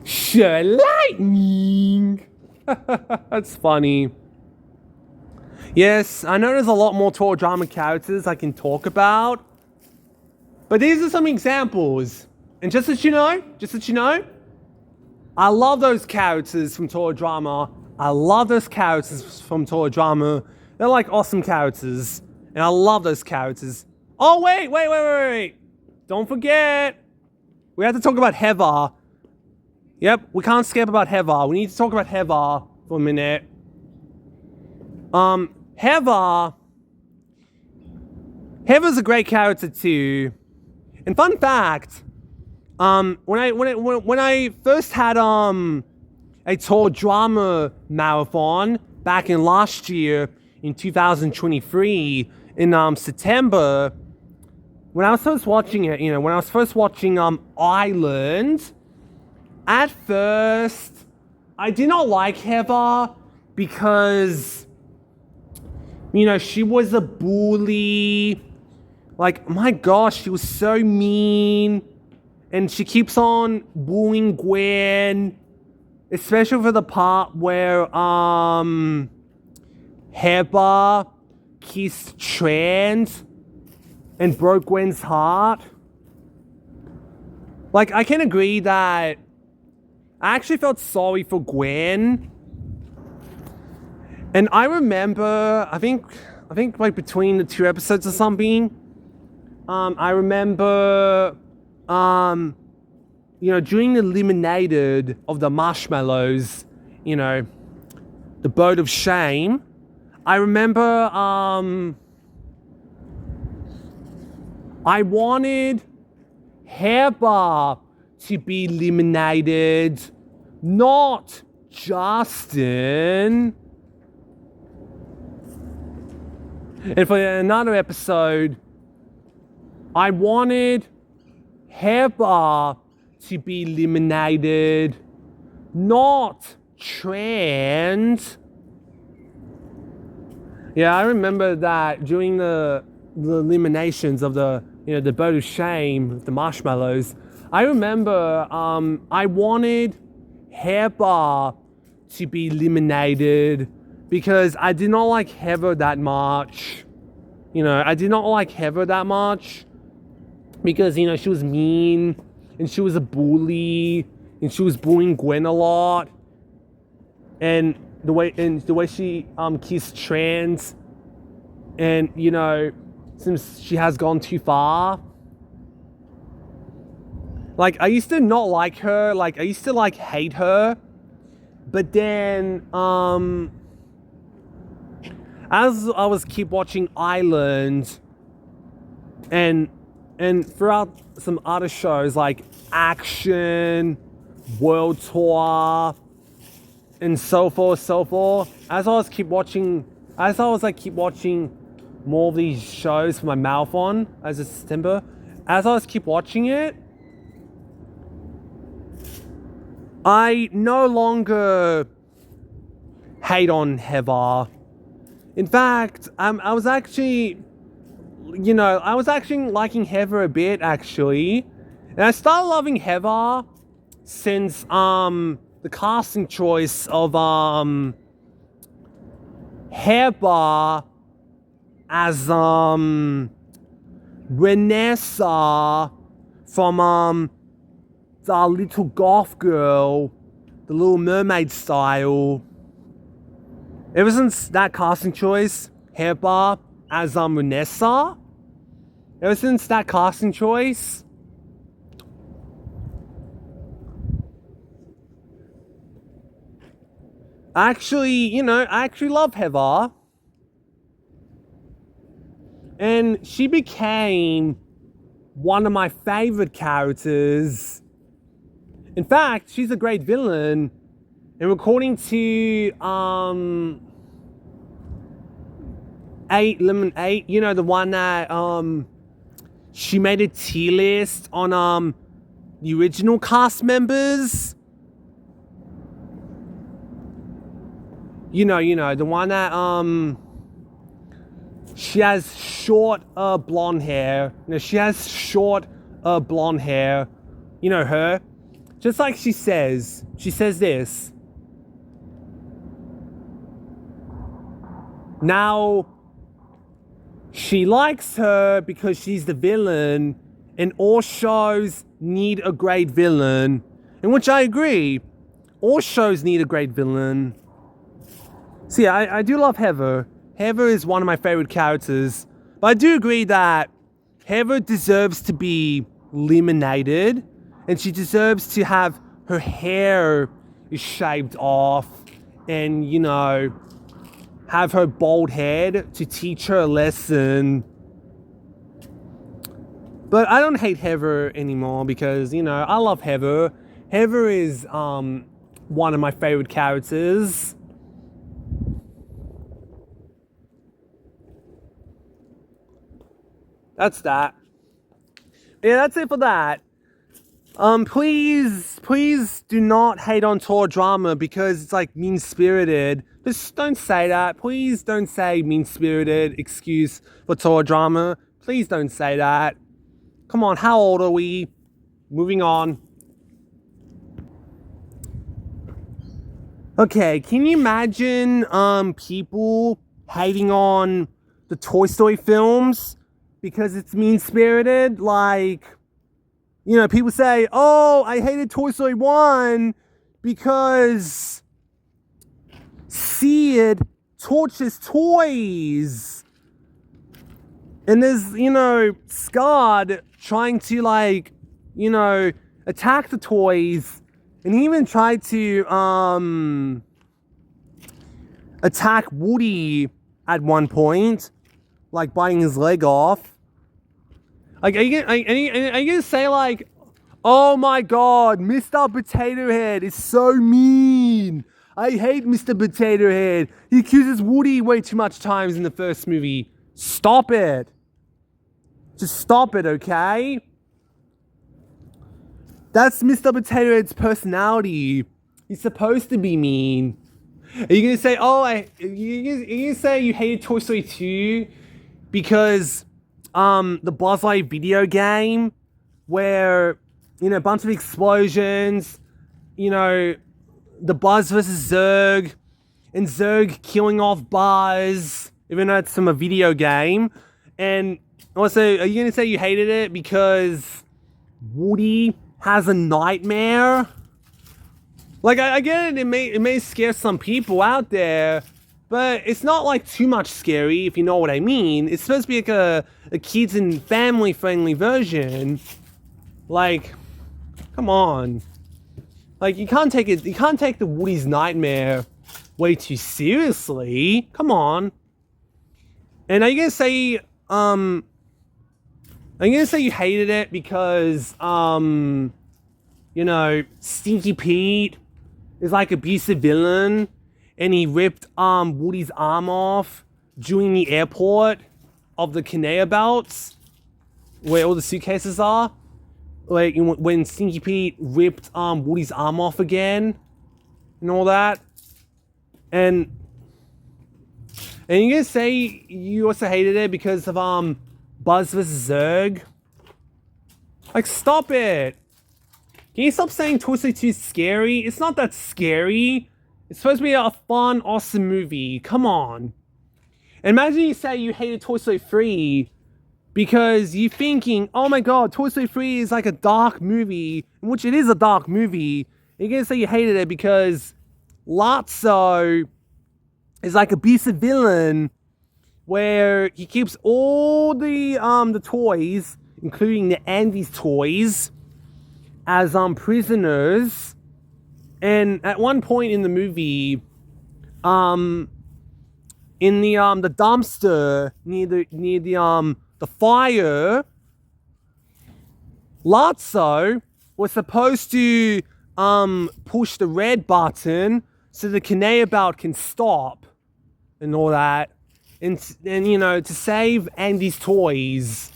Sure, Lightning. That's funny. Yes, I know there's a lot more Total Drama characters I can talk about. But these are some examples. And just that you know, I love those characters from Total Drama. They're like awesome characters. And I love those characters. Oh, wait. Don't forget. We have to talk about Heather. Yep, we can't skip about Heather. We need to talk about Heather for a minute. Heather's a great character too. And fun fact, when I first had a tour drama marathon back in last year in 2023 in September, when I was first watching it, when I was first watching Ireland, at first I did not like Heather because she was a bully. Like, my gosh, she was so mean. And she keeps on bullying Gwen. Especially for the part where Heather kissed Trent and broke Gwen's heart. Like, I can agree that I actually felt sorry for Gwen. And I remember, I think like between the two episodes or something, I remember, during the eliminated of the marshmallows, the boat of shame, I remember, I wanted Heather to be eliminated, not Justin. And for another episode, I wanted Heather to be eliminated, not Trent. Yeah, I remember that during the eliminations of the boat of shame, the marshmallows. I remember I wanted Heather to be eliminated because I did not like Heather that much. I did not like Heather that much because, she was mean and she was a bully and she was bullying Gwen a lot. And the way she kissed Trent, and since she has gone too far. Like, I used to not like her, like I used to hate her. But then as I was keep watching Ireland and throughout some other shows like Action, World Tour, and so forth, as I was keep watching more of these shows for my marathon as of September, as I was keep watching it, I no longer hate on Heather. In fact, I was actually liking Heather a bit, actually. And I started loving Heather since the casting choice of Heather as Vanessa from the Little Goth Girl, the Little Mermaid style. Ever since that casting choice, Heather as Vanessa, ever since that casting choice, I actually love Heather. And she became one of my favorite characters. In fact, she's a great villain. And according to 8 Lemon 8, the one that she made a tier list on the original cast members. The one that she has short blonde hair. She has short blonde hair. Her. Just like she says this. Now, she likes her because she's the villain, and all shows need a great villain. In which I agree. All shows need a great villain. So yeah, I do love Heather. Heather is one of my favorite characters. But I do agree that Heather deserves to be eliminated, and she deserves to have her hair shaved off and, you know, have her bald head to teach her a lesson. But I don't hate Heather anymore because, you know, I love Heather. Heather is one of my favorite characters. That's that. Yeah, that's it for that. Please do not hate on Tor drama because it's like mean-spirited. Just don't say that. Please don't say mean-spirited excuse for Tor drama. Please don't say that. Come on, how old are we? Moving on. Okay, can you imagine people hating on the Toy Story films because it's mean-spirited? Like, you know, people say, oh, I hated Toy Story 1 because Sid tortures toys. And there's, you know, Scott trying to, like, you know, attack the toys. And he even tried to attack Woody at one point, like biting his leg off. Like, are you gonna say, like, oh my god, Mr. Potato Head is so mean. I hate Mr. Potato Head. He accuses Woody way too much times in the first movie. Stop it. Just stop it, okay? That's Mr. Potato Head's personality. He's supposed to be mean. Are you gonna say, oh, are you gonna say you hated Toy Story 2 because the Buzz Lightyear video game where, you know, a bunch of explosions, you know, the Buzz versus Zurg, and Zurg killing off Buzz, even though it's from a video game. And also, are you gonna say you hated it because Woody has a nightmare? Like, I get it, it may scare some people out there, but it's not like too much scary, if you know what I mean. It's supposed to be like a kids and family friendly version. Like, come on. Like, you can't take the Woody's nightmare way too seriously. Come on. And are you gonna say you hated it because you know, Stinky Pete is like abusive villain and he ripped Woody's arm off during the airport of the conveyor belts where all the suitcases are? Like, when Stinky Pete ripped Woody's arm off again and all that. And you're gonna say you also hated it because of Buzz vs. Zurg? Like, stop it. Can you stop saying Toy Story 2 is scary? It's not that scary. It's supposed to be a fun, awesome movie. Come on. And imagine you say you hated Toy Story 3 because you're thinking, oh my god, Toy Story 3 is like a dark movie, in which it is a dark movie. And you're gonna say you hated it because Lotso is like a abusive villain where he keeps all the toys, including the Andy's toys, as prisoners. And at one point in the movie, in the dumpster near the fire, Lotso was supposed to push the red button so the conveyor belt can stop and all that, and you know, to save Andy's toys.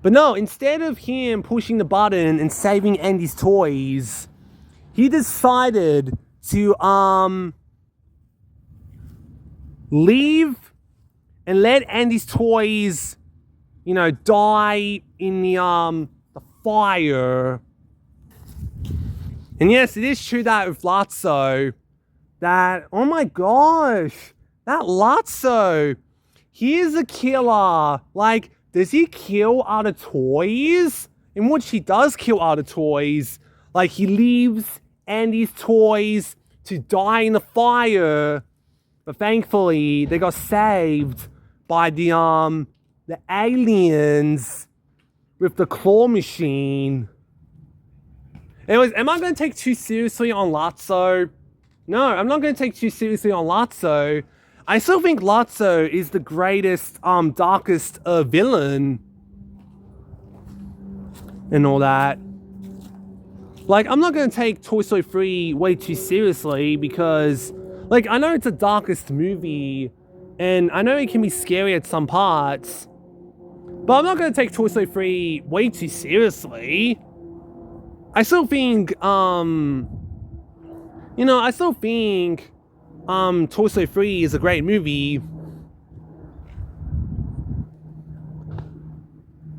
But no, instead of him pushing the button and saving Andy's toys, he decided to leave and let Andy's toys, you know, die in the fire. And yes, it is true that with Lotso, that, oh my gosh, that Lotso, he is a killer. Like, does he kill other toys? In which he does kill other toys. Like, he leaves Andy's toys to die in the fire. But thankfully, they got saved by the the aliens with the claw machine. Anyways, am I going to take too seriously on Lotso? No, I'm not going to take too seriously on Lotso. I still think Lotso is the greatest, darkest villain and all that. Like, I'm not going to take Toy Story 3 way too seriously because, like, I know it's the darkest movie and I know it can be scary at some parts, but I'm not going to take Toy Story 3 way too seriously. I still think, Toy Story 3 is a great movie.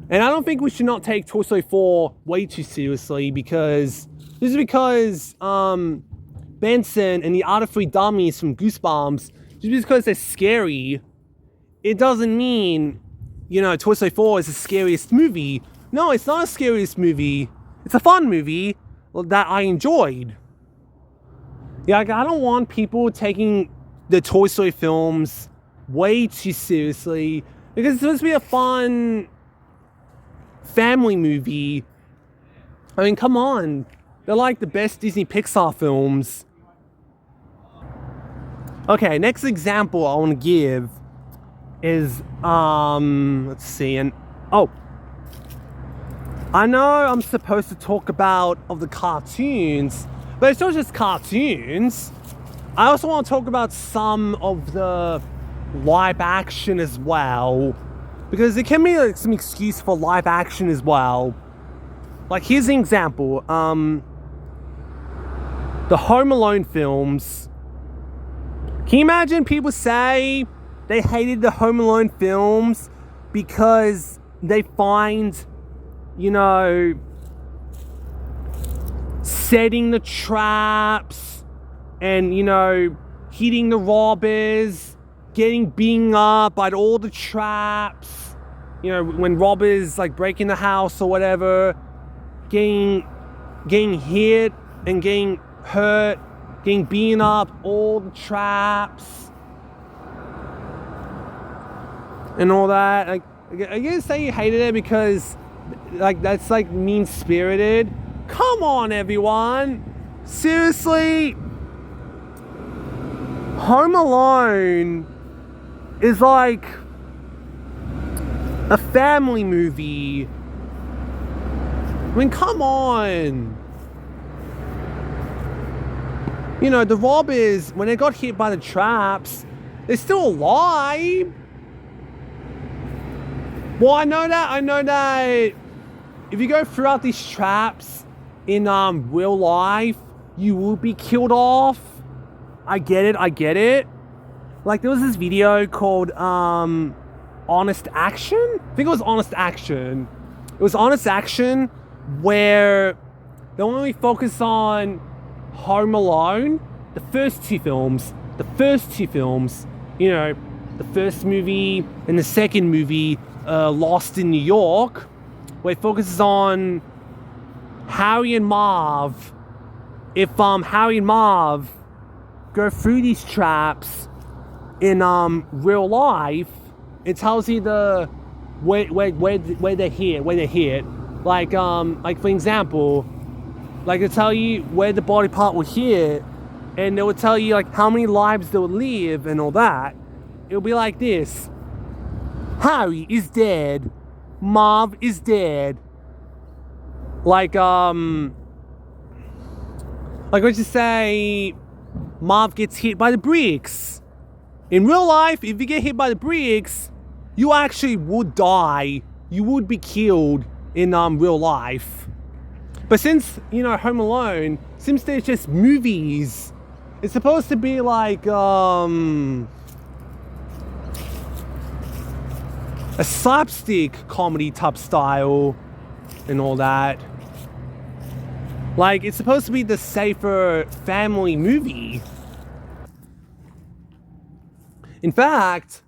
And I don't think we should not take Toy Story 4 way too seriously because Benson and the other three dummies from Goosebumps, just because they're scary, it doesn't mean, Toy Story 4 is the scariest movie. No, it's not the scariest movie. It's a fun movie that I enjoyed. Yeah, I don't want people taking the Toy Story films way too seriously because it's supposed to be a fun family movie. I mean, come on. They're like the best Disney Pixar films. Okay, next example I want to give is, let's see, I know I'm supposed to talk about the cartoons, but it's not just cartoons. I also want to talk about some of the live action as well, because there can be some excuse for live action as well. Like, here's an example. The Home Alone films. Can you imagine people say they hated the Home Alone films because they find, setting the traps and, hitting the robbers, getting beaten up by all the traps, when robbers like break in the house or whatever, getting hit and getting hurt, getting beaten up, all the traps and all that. Like, are you gonna say you hated it because that's mean-spirited? Come on, everyone. Seriously, Home Alone is like a family movie. I mean, come on. The robbers, when they got hit by the traps, they're still alive. Well, I know that if you go throughout these traps in real life, you will be killed off. I get it. Like, there was this video called Honest Action? I think it was Honest Action. It was Honest Action where they only focus on Home Alone, the first two films, the first movie and the second movie, Lost in New York, where it focuses on Harry and Marv. If Harry and Marv go through these traps in real life, it tells you the where they're hit. Like for example, like it'll tell you where the body part will hit, and it will tell you like how many lives they'll live and all that. It'll be like this: Harry is dead, Marv is dead. Like let's just say Marv gets hit by the bricks. In real life, if you get hit by the bricks, you actually would die. You would be killed in real life. But since, Home Alone, since there's just movies, it's supposed to be like a slapstick comedy type style and all that. Like, it's supposed to be the safer family movie. In fact,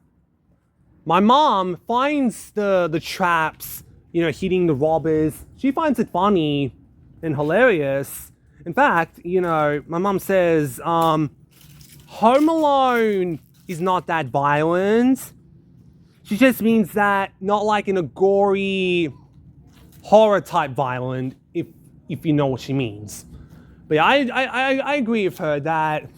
my mom finds the traps, hitting the robbers. She finds it funny and hilarious. In fact, my mom says, Home Alone is not that violent. She just means that not like in a gory horror type violent, if you know what she means. But yeah, I agree with her that,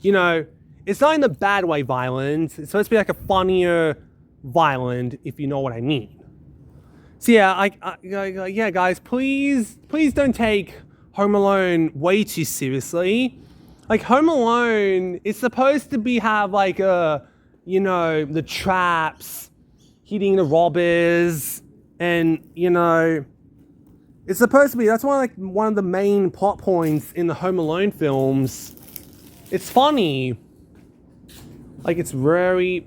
you know, it's not in a bad way violent. It's supposed to be like a funnier violent, if you know what I mean. So yeah, yeah, guys, please don't take Home Alone way too seriously. Like Home Alone is supposed to have like you know, the traps, hitting the robbers, and you know, it's supposed to be, that's one of the main plot points in the Home Alone films. It's funny. Like it's very,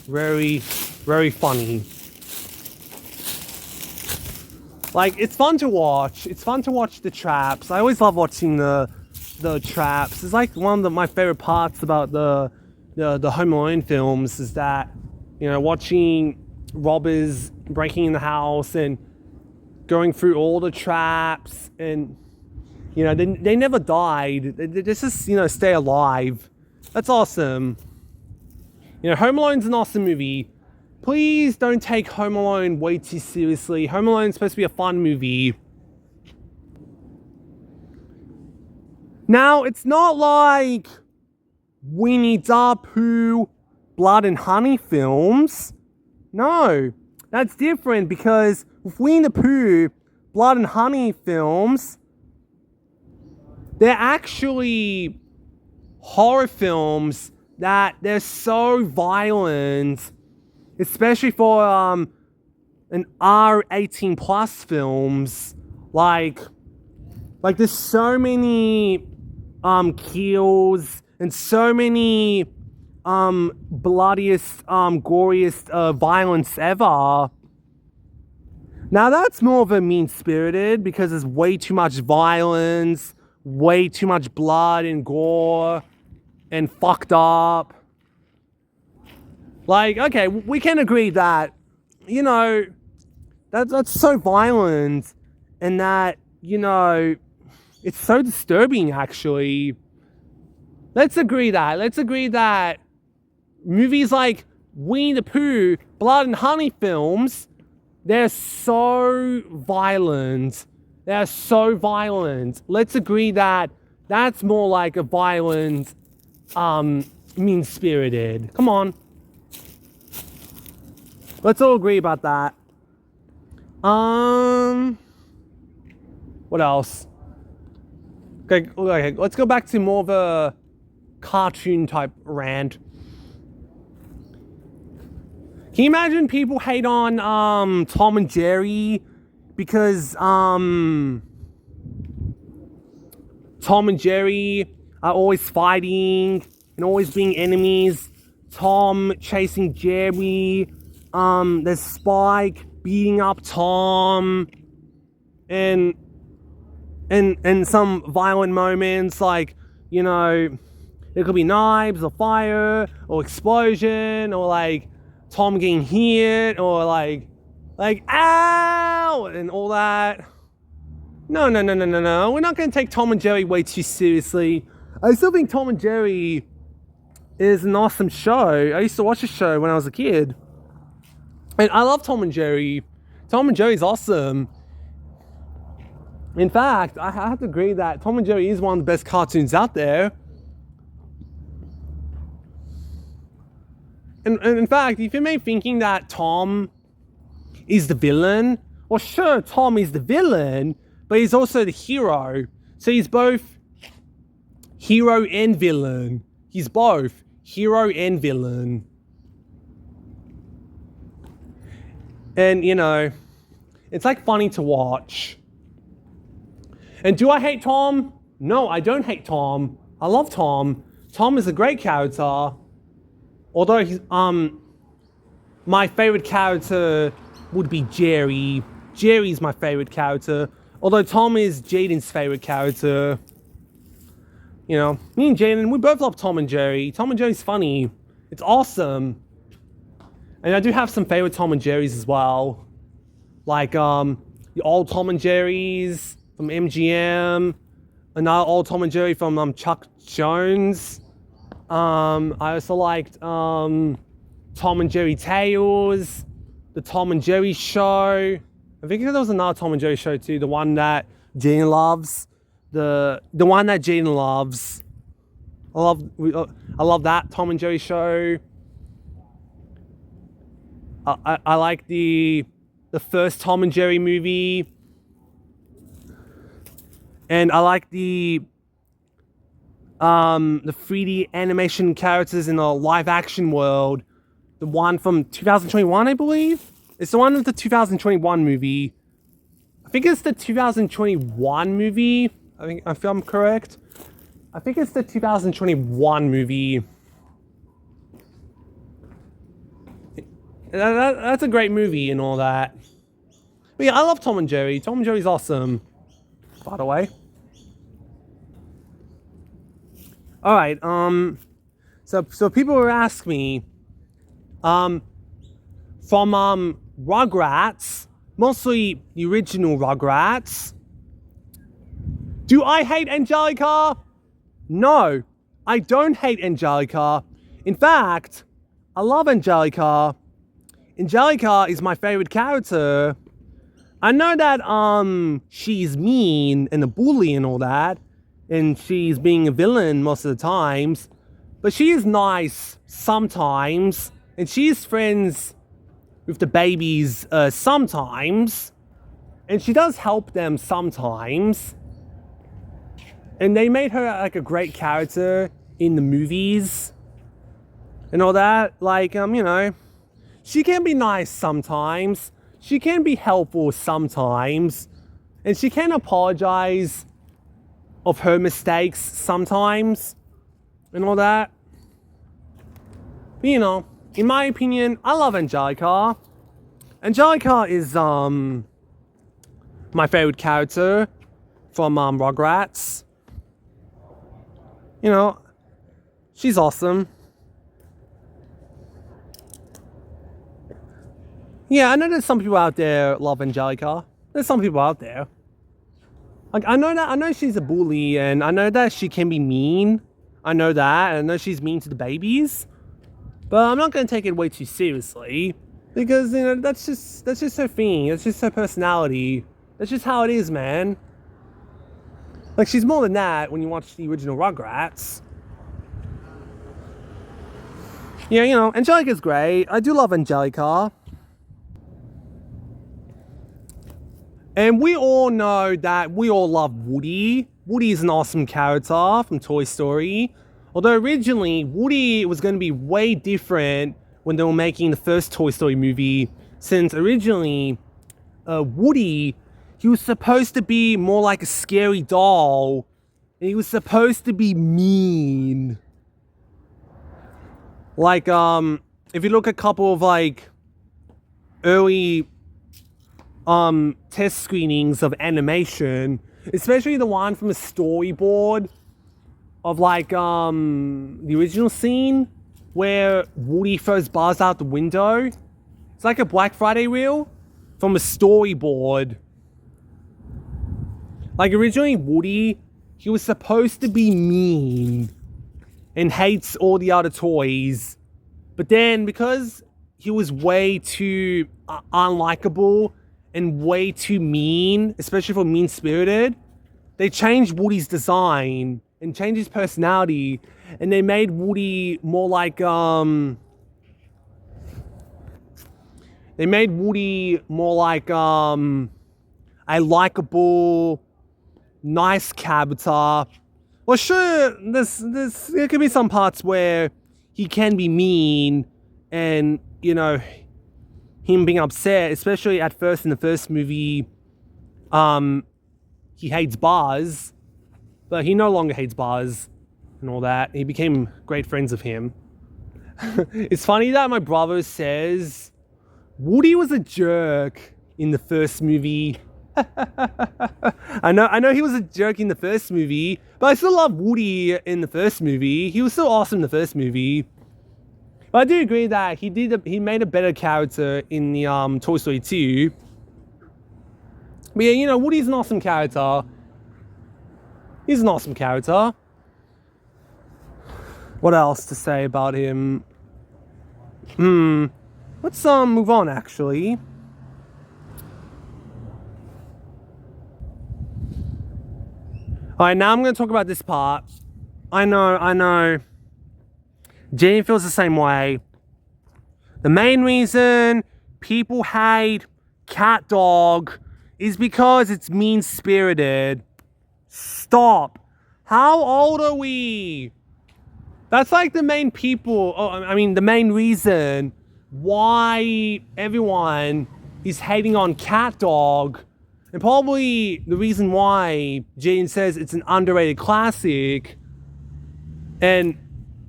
very, very funny. Like it's fun to watch. It's fun to watch the traps. I always love watching the traps. It's like one of my favorite parts about the Home Alone films is that, you know, watching robbers breaking in the house and going through all the traps, and you know, they never died. They just, you know, stay alive. That's awesome. You know, Home Alone's an awesome movie. Please don't take Home Alone way too seriously. Home Alone's supposed to be a fun movie. Now, it's not like Winnie the Pooh, Blood and Honey films. No, that's different, because with Winnie the Pooh, Blood and Honey films, they're actually horror films that they're so violent, especially for an R18 plus films. Like there's so many kills and so many bloodiest, goriest violence ever. Now that's more of a mean-spirited, because there's way too much violence, way too much blood and gore and fucked up. Like, okay, we can agree that, you know, that's so violent, and that, you know, it's so disturbing, actually. Let's agree that movies like Winnie the Pooh, Blood and Honey films, they're so violent. They're so violent. Let's agree that that's more like a violent, mean-spirited. Come on. Let's all agree about that. What else? Okay, let's go back to more of a cartoon type rant. Can you imagine people hate on Tom and Jerry because Tom and Jerry are always fighting and always being enemies? Tom chasing Jerry, there's Spike beating up Tom, and some violent moments, like, you know, there could be knives or fire or explosion, or like Tom getting hit, or like ow, and all that. No. We're not going to take Tom and Jerry way too seriously. I still think Tom and Jerry is an awesome show. I used to watch the show when I was a kid. And I love Tom and Jerry. Tom and Jerry's awesome. In fact, I have to agree that Tom and Jerry is one of the best cartoons out there. And in fact, if you may be thinking that Tom is the villain, well, sure, Tom is the villain, but he's also the hero. So he's both hero and villain. He's both hero and villain. And, you know, it's like funny to watch. And do I hate Tom? No, I don't hate Tom. I love Tom. Tom is a great character. Although he's, my favorite character would be Jerry. Jerry's my favorite character. Although Tom is Jaden's favorite character. You know, me and Jaden, we both love Tom and Jerry. Tom and Jerry's funny. It's awesome. And I do have some favorite Tom and Jerry's as well. Like, the old Tom and Jerry's from MGM. Another old Tom and Jerry from Chuck Jones. I also liked Tom and Jerry Tales, the Tom and Jerry show. I think there was another Tom and Jerry show too, the one that Gina loves. The one that Gina loves. I love that Tom and Jerry show. I like the first Tom and Jerry movie. And I like the 3D animation characters in the live action world. The one from 2021, I believe. It's the one with the 2021 movie. I think it's the 2021 movie. If I'm correct. I think it's the 2021 movie. That's a great movie and all that. But yeah, I love Tom and Jerry. Tom and Jerry's awesome, by the way. Alright, so people were asking me, from Rugrats, mostly the original Rugrats, do I hate Angelica? No, I don't hate Angelica. In fact, I love Angelica. Angelica is my favorite character. I know that she's mean and a bully and all that, and she's being a villain most of the times, but she is nice sometimes, and she is friends with the babies sometimes, and she does help them sometimes. And they made her like a great character in the movies and all that. Like, you know, she can be nice sometimes. She can be helpful sometimes. And she can apologize of her mistakes sometimes and all that. But, you know, in my opinion, I love Angelica. Angelica is my favorite character from Rugrats. You know, she's awesome. Yeah, I know there's some people out there love Angelica. There's some people out there. Like, I know she's a bully, and I know that she can be mean. I know that, and I know she's mean to the babies. But I'm not gonna take it way too seriously. Because, you know, that's just her thing. That's just her personality. That's just how it is, man. Like, she's more than that when you watch the original Rugrats. Yeah, you know, Angelica's great. I do love Angelica. And we all know that we all love Woody. Woody is an awesome character from Toy Story. Although originally, Woody was going to be way different when they were making the first Toy Story movie. Since originally, Woody, he was supposed to be more like a scary doll. And he was supposed to be mean. Like, if you look at a couple of, like, early test screenings of animation, especially the one from a storyboard of, like, the original scene where Woody throws Buzz out the window. It's like a Black Friday reel from a storyboard. Like, originally Woody, he was supposed to be mean and hates all the other toys. But then, because he was way too unlikable and way too mean, especially for mean-spirited, they changed Woody's design and changed his personality, and they made Woody more like, a likable, nice character. Well, sure, there could be some parts where he can be mean and, you know, him being upset, especially at first in the first movie, he hates Buzz, but he no longer hates Buzz and all that. He became great friends with him. It's funny that my brother says Woody was a jerk in the first movie. I know he was a jerk in the first movie, but I still love Woody in the first movie. He was still awesome in the first movie. But I do agree that he made a better character in the Toy Story 2. But yeah, you know, Woody's an awesome character. He's an awesome character. What else to say about him? Let's move on actually. Alright, now I'm gonna talk about this part. I know. Jane feels the same way. The main reason people hate cat dog is because it's mean-spirited. Stop. How old are we? That's like the main the main reason why everyone is hating on cat dog. And probably the reason why Jane says it's an underrated classic. And,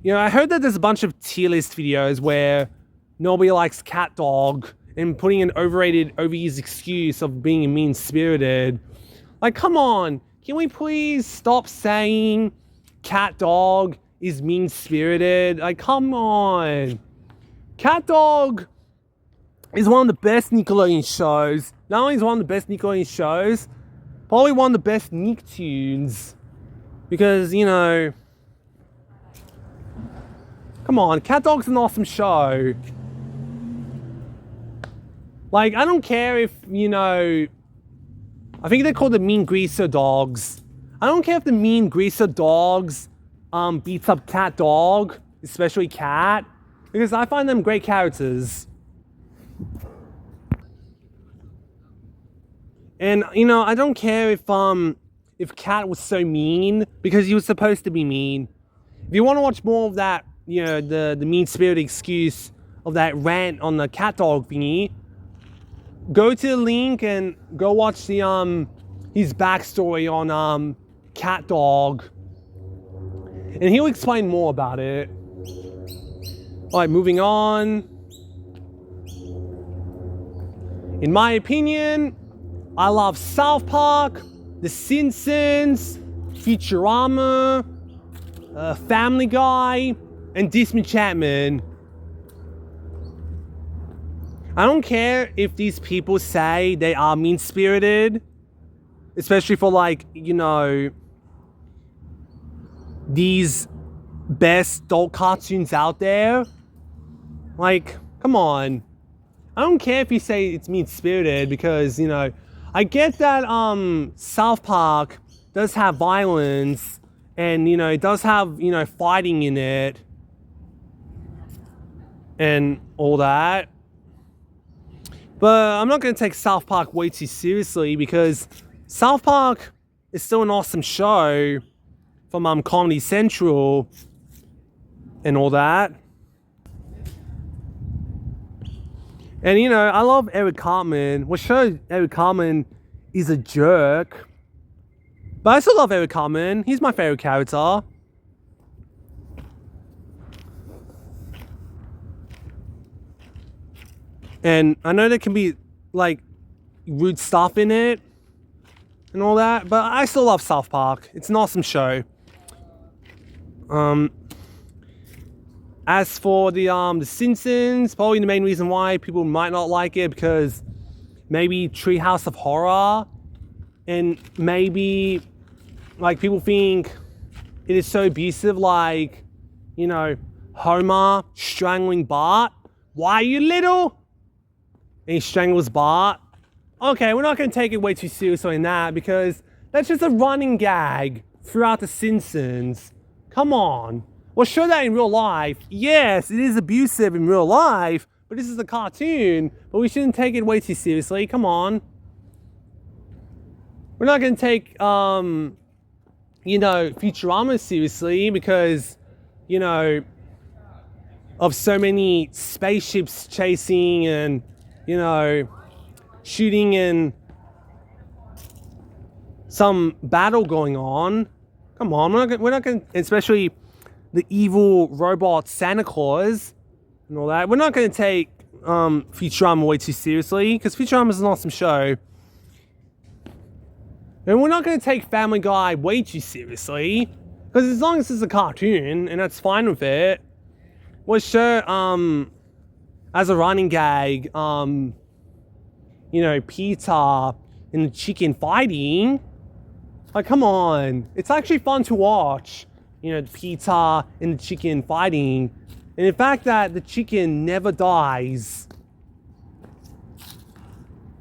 I heard that there's a bunch of tier list videos where nobody likes cat dog and putting an overrated, overused excuse of being mean-spirited. Like, come on. Can we please stop saying cat dog is mean-spirited? Like, come on. Cat dog is one of the best Nickelodeon shows. Not only is one of the best Nickelodeon shows, probably one of the best Nicktoons. Because, come on, Cat Dog's an awesome show. Like, I don't care if, I think they're called the Mean Greaser Dogs. I don't care if the Mean Greaser Dogs beats up Cat Dog, especially Cat, because I find them great characters. And, I don't care if Cat was so mean, because he was supposed to be mean. If you want to watch more of that, the mean-spirited excuse of that rant on the cat dog thingy, go to the link and go watch the his backstory on cat dog, and he'll explain more about it. Alright, moving on. In my opinion, I love South Park, The Simpsons, Futurama, Family Guy, and Disenchantment. I don't care if these people say they are mean-spirited, especially for these best adult cartoons out there. Like, come on. I don't care if you say it's mean-spirited because, I get that South Park does have violence and, it does have, fighting in it and all that. But I'm not going to take South Park way too seriously because South Park is still an awesome show from Comedy Central and all that. And, I love Eric Cartman. What shows Eric Cartman is a jerk. But I still love Eric Cartman. He's my favorite character. And I know there can be, rude stuff in it and all that, but I still love South Park. It's an awesome show. As for the Simpsons, probably the main reason why people might not like it because maybe Treehouse of Horror, and maybe, people think it is so abusive, Homer strangling Bart. Why are you little? And he strangles Bart. Okay, we're not going to take it way too seriously in that because that's just a running gag throughout The Simpsons. Come on. We'll show that in real life. Yes, it is abusive in real life, but this is a cartoon. But we shouldn't take it way too seriously. Come on. We're not going to take, Futurama seriously because, of so many spaceships chasing and, shooting and some battle going on. Come on, we're not going to, especially the evil robot Santa Claus and all that. We're not going to take Futurama way too seriously because Futurama is an awesome show. And we're not going to take Family Guy way too seriously because as long as it's a cartoon and that's fine with it, we'll show as a running gag, Peter and the chicken fighting. Like, come on. It's actually fun to watch, Peter and the chicken fighting. And the fact that the chicken never dies,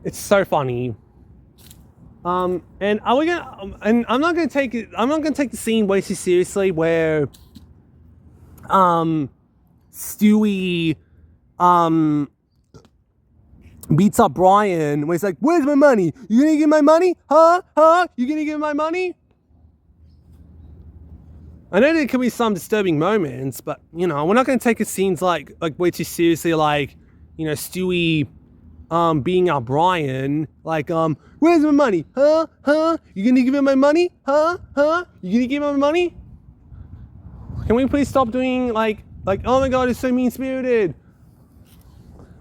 it's so funny. And are we gonna? And I'm not gonna take it. I'm not gonna take the scene way too seriously where, Stewie, beats up Brian when he's like, "Where's my money? You gonna give my money? Huh? You gonna give my money?" I know there could be some disturbing moments, but we're not gonna take his scenes like way too seriously. Like, Stewie, being up Brian, like, "Where's my money? Huh? You gonna give me my money? Huh? You gonna give me my money?" Can we please stop doing like, oh my god, it's so mean-spirited.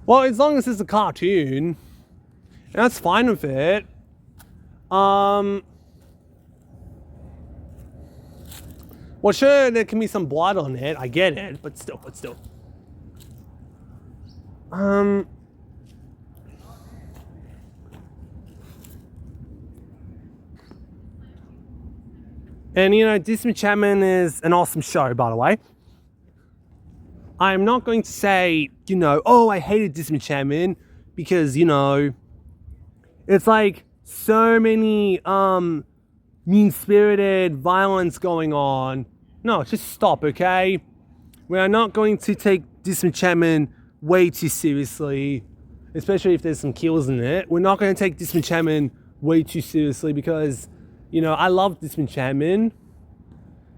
Well, as long as it's a cartoon, and that's fine with it. Well, sure, there can be some blood on it. I get it, but still. And Disney Chapman is an awesome show, by the way. I'm not going to say, oh, I hated Disney Chapman, because, it's like so many mean-spirited violence going on. No, just stop, okay? We are not going to take Disney Chapman way too seriously, especially if there's some kills in it. We're not going to take Disney Chapman way too seriously because, I love Disney Chapman,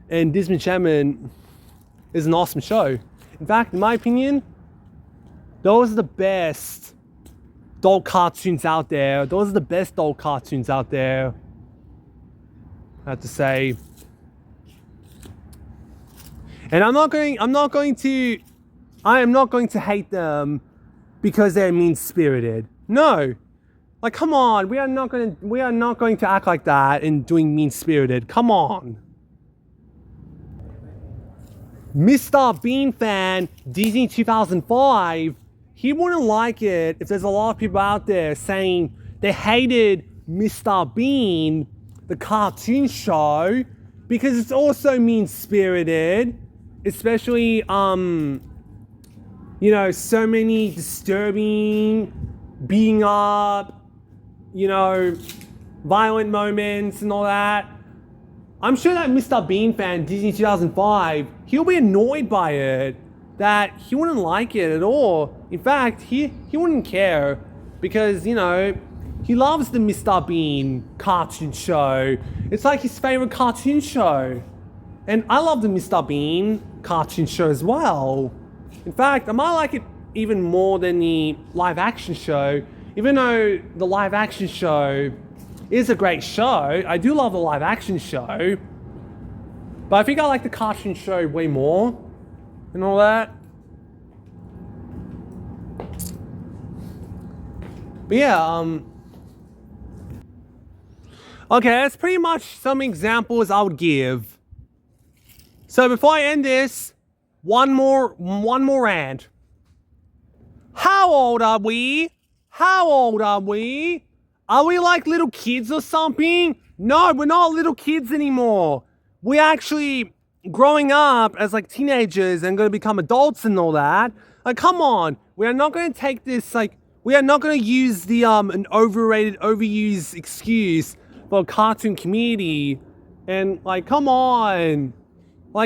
and Disney Chapman is an awesome show. In fact, in my opinion, those are the best adult cartoons out there. Those are the best adult cartoons out there, I have to say. And I am not going to hate them because they're mean-spirited. No. Like, come on, we are not going to act like that and doing mean-spirited. Come on. Mr. Bean fan, Disney 2005, he wouldn't like it if there's a lot of people out there saying they hated Mr. Bean, the cartoon show, because it's also mean-spirited, especially, so many disturbing, beating up, violent moments and all that. I'm sure that Mr. Bean fan, Disney 2005, he'll be annoyed by it, that he wouldn't like it at all. In fact, he wouldn't care because, he loves the Mr. Bean cartoon show. It's like his favorite cartoon show. And I love the Mr. Bean cartoon show as well. In fact, I might like it even more than the live action show, even though the live action show is a great show. I do love the live action show, but I think I like the cartoon show way more and all that. But yeah, okay, that's pretty much some examples I would give. So before I end this, one more rant. How old are we? Are we like little kids or something? No, we're not little kids anymore. We're actually growing up as like teenagers and going to become adults and all that. Like, come on. We are not going to take this, we are not going to use the an overrated, overused excuse for a cartoon community. And come on.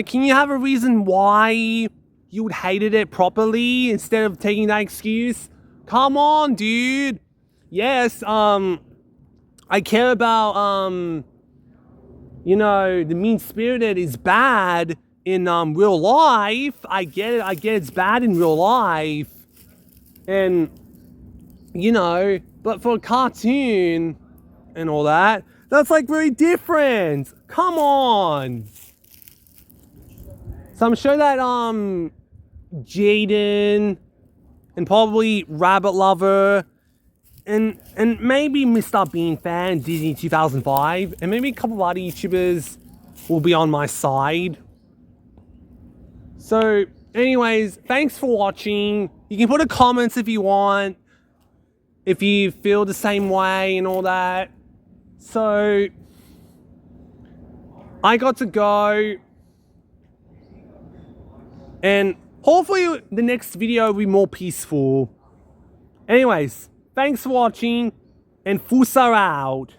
Can you have a reason why you would hated it properly instead of taking that excuse? Come on, dude. Yes, I care about, the mean-spirited is bad in real life. I get it, it's bad in real life. And, but for a cartoon and all that, that's very different. Come on. So I'm sure that, Jaden and probably Rabbit Lover and maybe Mr. Bean fan, Disney 2005, and maybe a couple of other YouTubers will be on my side. So, anyways, thanks for watching. You can put a comments if you want, if you feel the same way and all that. So, I got to go, and Hopefully the next video will be more peaceful. Anyways, thanks for watching, and Fusa out.